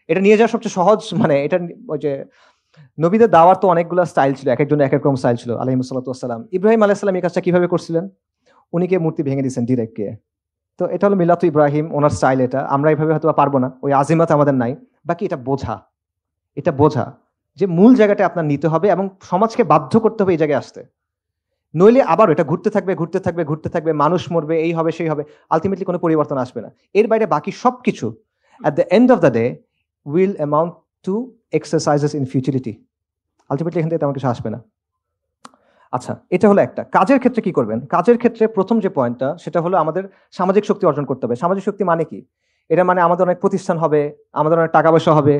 এটা নিয়ে যাওয়ার সবচেয়ে সহজ, মানে এটা ওই যে নবীদের দাওয়ার তো অনেকগুলো স্টাইল ছিল, এক একজনের এক এক রকম স্টাইল ছিল আলাইহিস সালাতু ওয়াস সালাম। ইব্রাহিম আলাইহিস সালাম এই কাজটা কিভাবে করছিলেন? উনিকে মূর্তি ভেঙে দিয়েছেন ডিরেক্ট গিয়ে। তো এটা হলো মিলাতু ইব্রাহিম, ওনার স্টাইল এটা। আমরা এইভাবে হয়তো পারবো না, ওই আজিমাত আমাদের নাই। বাকি এটা বোঝা যে মূল জায়গাটা আপনার নিতে হবে এবং সমাজকে বাধ্য করতে হবে এই জায়গায় আসতে। নইলে আবার এটা ঘুরতে থাকবে, মানুষ মরবে, এই হবে সেই হবে, আলটিমেটলি কোনো পরিবর্তন আসবে না। এর বাইরে বাকি সবকিছু at the end of the day will amount to exercises in futility. Ultimately এখান থেকে তেমন কিছু আসবে না। আচ্ছা, এটা হলো একটা। কাজের ক্ষেত্রে কি করবেন? কাজের ক্ষেত্রে প্রথম যে পয়েন্টটা, সেটা হলো আমাদের সামাজিক শক্তি অর্জন করতে হবে। সামাজিক শক্তি মানে কি? এটা মানে আমাদের অনেক প্রতিষ্ঠান হবে, আমাদের অনেক টাকা পয়সা হবে,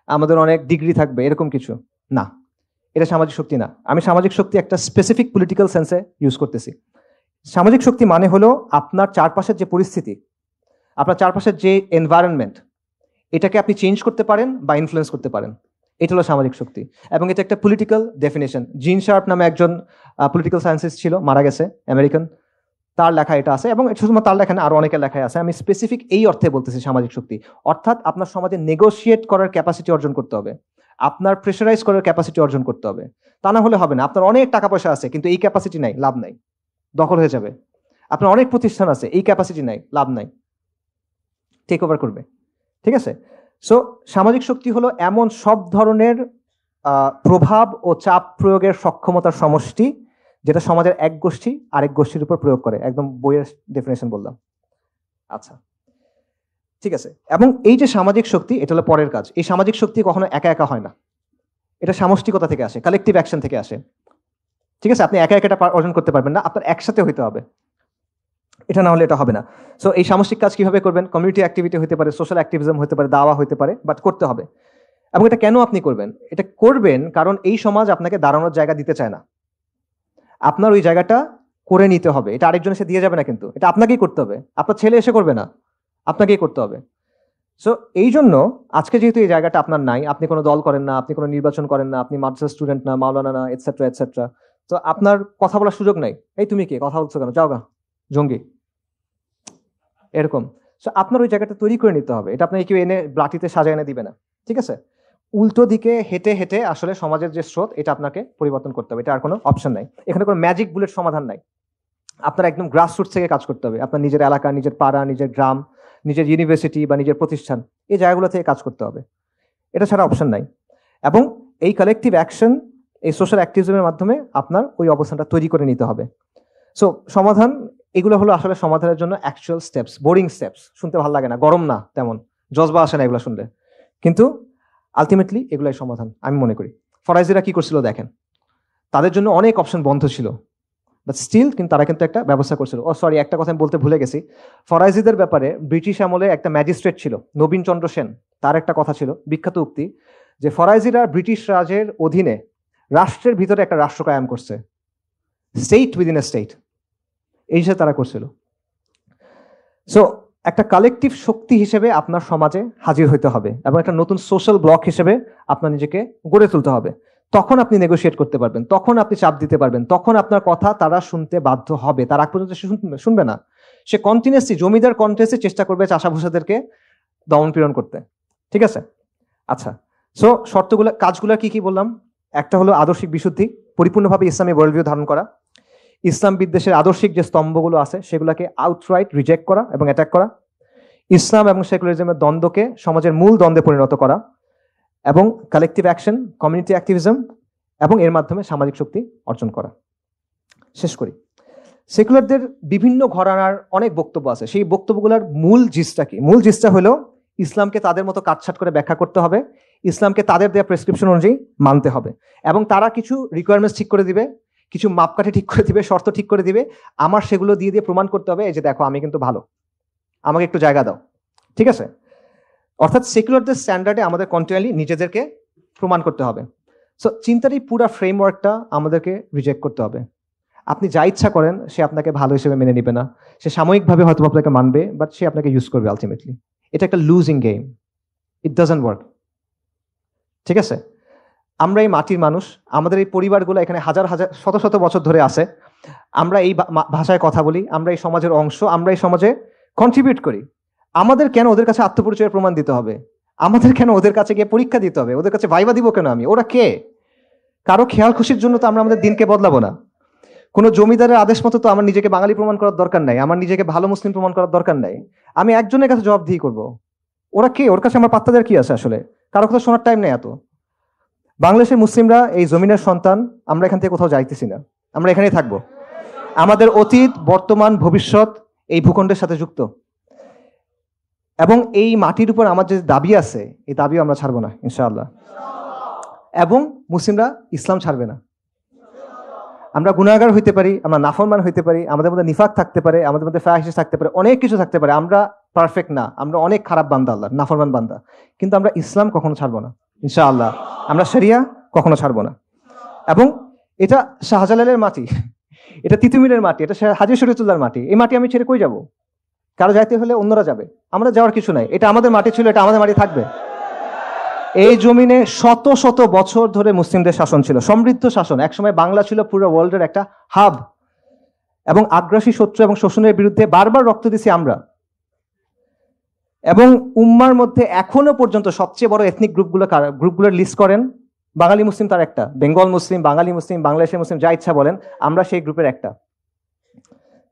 আমাদের অনেক ডিগ্রি থাকবে, এরকম কিছু না। এটা সামাজিক শক্তি না। আমি সামাজিক শক্তি একটা স্পেসিফিক পলিটিক্যাল সেন্সে ইউজ করতেছি। সামাজিক শক্তি মানে হলো আপনার চারপাশের যে পরিস্থিতি, আপনার চারপাশের যে এনভায়রনমেন্ট, এটাকে আপনি চেঞ্জ করতে পারেন বা ইনফ্লুয়েন্স করতে পারেন। এটা হলো সামাজিক শক্তি। এবং এটা একটা পলিটিক্যাল ডেফিনেশন। জিন শার্প নামে একজন পলিটিক্যাল সায়েন্সিস্ট ছিল, মারা গেছে, আমেরিকান। তার লেখা এটা আছে, এবং শুধুমাত্র তার লেখা না, আরো অনেকের লেখায় আছে। আমি স্পেসিফিক এই অর্থে বলতেছি সামাজিক শক্তি। অর্থাৎ আপনার সমাজে নেগোশিয়েট করার ক্যাপাসিটি অর্জন করতে হবে, আপনার প্রেশারাইজ করার ক্যাপাসিটি অর্জন করতে হবে। তা না হলে হবে না। আপনার অনেক টাকা পয়সা আছে কিন্তু এই ক্যাপাসিটি নাই, লাভ নাই, দখল হয়ে যাবে। আপনার অনেক প্রতিষ্ঠান আছে, এই ক্যাপাসিটি নাই, লাভ নাই, টেক ওভার করবে। ঠিক আছে? সো সামাজিক শক্তি হলো এমন সব ধরনের প্রভাব ও চাপ প্রয়োগের সক্ষমতার সমষ্টি, যেটা সমাজের এক গোষ্ঠী আরেক গোষ্ঠীর উপর প্রয়োগ করে। একদম বইয়ের ডেফিনেশন বললাম। আচ্ছা, ঠিক আছে। এবং এই যে সামাজিক শক্তি, এটা হলো পরের কাজ। এই সামাজিক শক্তি কখনো একা একা হয় না, এটা সামষ্টিকতা থেকে আসে, কালেকটিভ অ্যাকশন থেকে আসে। ঠিক আছে? আপনি একা একা এটা অর্জন করতে পারবেন না, আপনার একসাথে হইতে হবে। এটা না হলে এটা হবে না। সো এই সামষ্টিক কাজ কিভাবে করবেন? কমিউনিটি অ্যাক্টিভিটি হতে পারে, সোশ্যাল অ্যাক্টিভিজম হতে পারে, দাওয়া হতে পারে, বাট করতে হবে। এবং এটা কেন আপনি করবেন? এটা করবেন কারণ এই সমাজ আপনাকে দাঁড়ানোর জায়গা দিতে চায় না। আপনার ওই জায়গাটা করে নিতে হবে। এটা আরেকজন এসে দিয়ে যাবে না, কিন্তু এটা আপনাকেই করতে হবে। আপনার ছেলে এসে করবে না, আপনাকেই করতে হবে। সো এই জন্য আজকে যেহেতু এই জায়গাটা আপনার নাই, আপনি কোনো দল করেন না, আপনি কোনো নির্বাচন করেন না, আপনি মাদ্রাসা স্টুডেন্ট না, মাওলানা না, এটসেট্রা এটসেট্রা, তো আপনার কথা বলার সুযোগ নাই, এই তুমি কে, কথা বলছো কেন, যাও গা, জঙ্গি, এরকম। তো আপনার ওই জায়গাটা তৈরি করে নিতে হবে, এটা আপনাকে কেউ এনে ব্লাটিতে সাজায় এনে দিবে না, ঠিক আছে? উল্টো দিকে হেঁটে হেঁটে আসলে সমাজের যে স্রোত, এটা আপনাকে পরিবর্তন করতে হবে, এটা আর কোনো অপশন নাই, এখানে কোনো ম্যাজিক বুলেট সমাধান নাই। আপনার একদম গ্রাসরুট থেকে কাজ করতে হবে, আপনার নিজের এলাকা, নিজের পাড়া, নিজের গ্রাম, নিজের ইউনিভার্সিটি বা নিজের প্রতিষ্ঠান, এই জায়গাগুলো থেকে কাজ করতে হবে, এটা ছাড়া অপশন নাই। এবং এই কালেকটিভ অ্যাকশন, এই সোশ্যাল অ্যাক্টিভিজমের মাধ্যমে আপনার ওই অবস্থানটা তৈরি করে নিতে হবে। সো সমাধান এগুলো হলো আসলে সমাধানের জন্য অ্যাকচুয়াল স্টেপস, বোরিং স্টেপস, শুনতে ভালো লাগে না, গরম না, তেমন জজবা আসে না এগুলো শুনলে, কিন্তু আলটিমেটলি এগুলাই সমাধান আমি মনে করি। ফরাইজিরা কি করছিল দেখেন, তাদের জন্য অনেক অপশন বন্ধ ছিল, বাট স্টিল কিন্তু তারা কিন্তু একটা ব্যবস্থা করছিল। ও সরি, একটা কথা আমি বলতে ভুলে গেছি, ফরাইজিদের ব্যাপারে ব্রিটিশ আমলে একটা ম্যাজিস্ট্রেট ছিল নবীন চন্দ্র সেন, তার একটা কথা ছিল, বিখ্যাত উক্তি, যে ফরাইজিরা ব্রিটিশ রাজের অধীনে রাষ্ট্রের ভিতরে একটা রাষ্ট্র কায়েম করছে, স্টেট উইদিন এ স্টেট, এই হিসেবে তারা করছিল। সো একটা কালেকটিভ শক্তি হিসেবে আপনার সমাজে হাজির হইতে হবে এবং একটা নতুন সোশ্যাল ব্লক হিসেবে আপনার নিজেকে গড়ে তুলতে হবে। তখন আপনি নেগোশিয়েট করতে পারবেন, তখন আপনি চাপ দিতে পারবেন, তখন আপনার কথা তারা শুনতে বাধ্য হবে। তার আগ পর্যন্ত সে শুনবে না, সে কন্টিনিউসলি জমিদার কন্টিনিউসলি চেষ্টা করবে চাষাভুষাদেরকে দমন পীড়ন করতে, ঠিক আছে? আচ্ছা, সো শর্তগুলো, কাজগুলো কি কি বললাম? একটা হলো আদর্শিক বিশুদ্ধি, পরিপূর্ণভাবে ইসলামী ওয়ার্ল্ড ধারণ করা, ইসলাম বিদ্বেষের আদর্শিক যে স্তম্ভগুলো আছে সেগুলোকে আউটরাইট রিজেক্ট করা এবং অ্যাটাক করা, ইসলাম এবং সেকুলারিজমের দ্বন্দ্বকে সমাজের মূল দ্বন্দ্বে পরিণত করা, এবং কালেকটিভ অ্যাকশন, কমিউনিটি অ্যাক্টিভিজম, এবং এর মাধ্যমে সামাজিক শক্তি অর্জন করা। শেষ করি, সেকুলারদের বিভিন্ন ঘরানার অনেক বক্তব্য আছে, সেই বক্তব্যগুলোর মূল জিসটা কি? মূল জিসটা হলো ইসলামকে তাদের মতো কাটছাট করে ব্যাখ্যা করতে হবে, ইসলামকে তাদের দেওয়া প্রেসক্রিপশন অনুযায়ী মানতে হবে, এবং তারা কিছু রিকোয়ারমেন্টস ঠিক করে দিবে, কিছু মাপকাঠি ঠিক করে দিবে, শর্ত ঠিক করে দিবে, আমার সেগুলো দিয়ে দিয়ে প্রমাণ করতে হবে, এই যে দেখো আমি কিন্তু ভালো, আমাকে একটু জায়গা দাও, ঠিক আছে? অর্থাৎ সেকুলারদের স্ট্যান্ডার্ডে আমাদের কন্টিনিউয়ালি নিজেদেরকে প্রমাণ করতে হবে। সো চিন্তার এই পুরো ফ্রেমওয়ার্কটা আমাদেরকে রিজেক্ট করতে হবে। আপনি যা ইচ্ছা করেন সে আপনাকে ভালো হিসেবে মেনে নেবে না, সে সাময়িকভাবে হয়তো আপনাকে মানবে, বাট সে আপনাকে ইউজ করবে আলটিমেটলি। এটা একটা losing game, it doesn't work, ঠিক আছে? আমরা এই মাটির মানুষ, আমাদের এই পরিবারগুলো এখানে হাজার হাজার শত শত বছর ধরে আছে, আমরা এই ভাষায় কথা বলি, আমরা এই সমাজের অংশ, আমরা এই সমাজে কন্ট্রিবিউট করি। আমাদের কেন ওদের কাছে আত্মপরিচয়ের প্রমাণ দিতে হবে? আমাদের কেন ওদের কাছে গিয়ে পরীক্ষা দিতে হবে? ওদের কাছে ভাইবা দিব কেন আমি? ওরা কে? কারো খেয়াল খুশির জন্য তো আমরা আমাদের দিনকে বদলাবো না। কোনো জমিদারের আদেশ মতো তো আমার নিজেকে বাঙালি প্রমাণ করার দরকার নাই, আমার নিজেকে ভালো মুসলিম প্রমাণ করার দরকার নাই। আমি একজনের কাছে জবাবদিহি করব। ওরা কে? ওর কাছে আমার পাত্তা দেওয়ার কি আছে? আসলে কারো কথা শোনার টাইম নেই এত। বাংলাদেশের মুসলিমরা এই জমিনের সন্তান, আমরা এখান থেকে কোথাও যাইতেছি না, আমরা এখানেই থাকবো। আমাদের অতীত, বর্তমান, ভবিষ্যৎ এই ভূখণ্ডের সাথে যুক্ত, এবং এই মাটির উপর আমার যে দাবি আছে, এই দাবিও আমরা ছাড়বো না ইনশাআল্লাহ। এবং মুসলিমরা ইসলাম ছাড়বে না। আমরা গুনাহগার হইতে পারি, আমরা নাফরমান হইতে পারি, আমাদের মধ্যে নিফাক থাকতে পারে, আমাদের মধ্যে ফাহিশ থাকতে পারে, অনেক কিছু থাকতে পারে, আমরা পারফেক্ট না, আমরা অনেক খারাপ বান্দা, আল্লাহ নাফরমান বান্দা, কিন্তু আমরা ইসলাম কখনো ছাড়বো না ইনশাআল্লাহ। আমরা শরিয়া কখনো ছাড়বো না। এবং এটা শাহজালালের মাটি, এটা তিতুমিরের মাটি, এটা হাজী শরীয়তুল্লাহর মাটি। এই মাটি আমি ছেড়ে কই যাব? কারো যাইতে হলে অন্যরা যাবে, আমরা যাওয়ার কিছু নাই। এটা আমাদের মাটি ছিল, এটা আমাদের মাটি থাকবে। এই জমিনে শত শত বছর ধরে মুসলিমদের শাসন ছিল, সমৃদ্ধ শাসন। একসময় বাংলা ছিল পুরো ওয়ার্ল্ডের একটা হাব, এবং আগ্রাসী শত্রু এবং শোষণের বিরুদ্ধে বারবার রক্ত দিছি আমরা। এবং উম্মার মধ্যে এখনো পর্যন্ত সবচেয়ে বড় এথনিক গ্রুপগুলোর লিস্ট করেন, বাঙালি মুসলিম তার একটা, বেঙ্গল মুসলিম, বাঙালি মুসলিম, বাংলাদেশের মুসলিম, যা ইচ্ছা বলেন, আমরা সেই গ্রুপের একটা।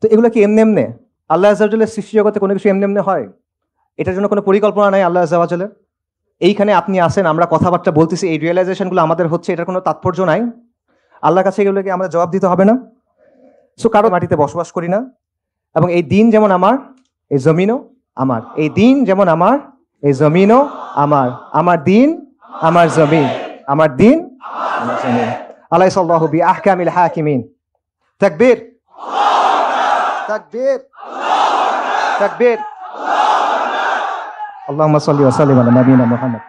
তো এগুলো কি এমনি এমনি? আল্লাহ আযজা ওয়া জাল্লার সৃষ্টি জগতে কোনো কিছু এমনি এমনি হয়? এটার জন্য কোনো পরিকল্পনা নাই আল্লাহ আযজা ওয়া জাল্লার। এইখানে আপনি আসেন, আমরা কথাবার্তা বলতেছি, এই রিয়েলাইজেশনগুলো আমাদের হচ্ছে, এটার কোনো তাৎপর্য নাই? আল্লাহর কাছে এগুলোকে আমাদের জবাব দিতে হবে না? সো কারো মাটিতে বসবাস করি না, এবং এই দিন যেমন আমার, এই জমিনও আমার। এই দিন যেমন আমার, এই জমিনও আমার। আমার দিন, আমার জমিন, আমার দিন, আমার জমিন। আলাইসাল্লাহু বিআহকামিল হাকিমিন। তাকবীর, তাকবীর, তাকবীর। আল্লাহুম্মা সাল্লি ওয়া সাল্লিম আলা নবিয়িনা মুহাম্মদ।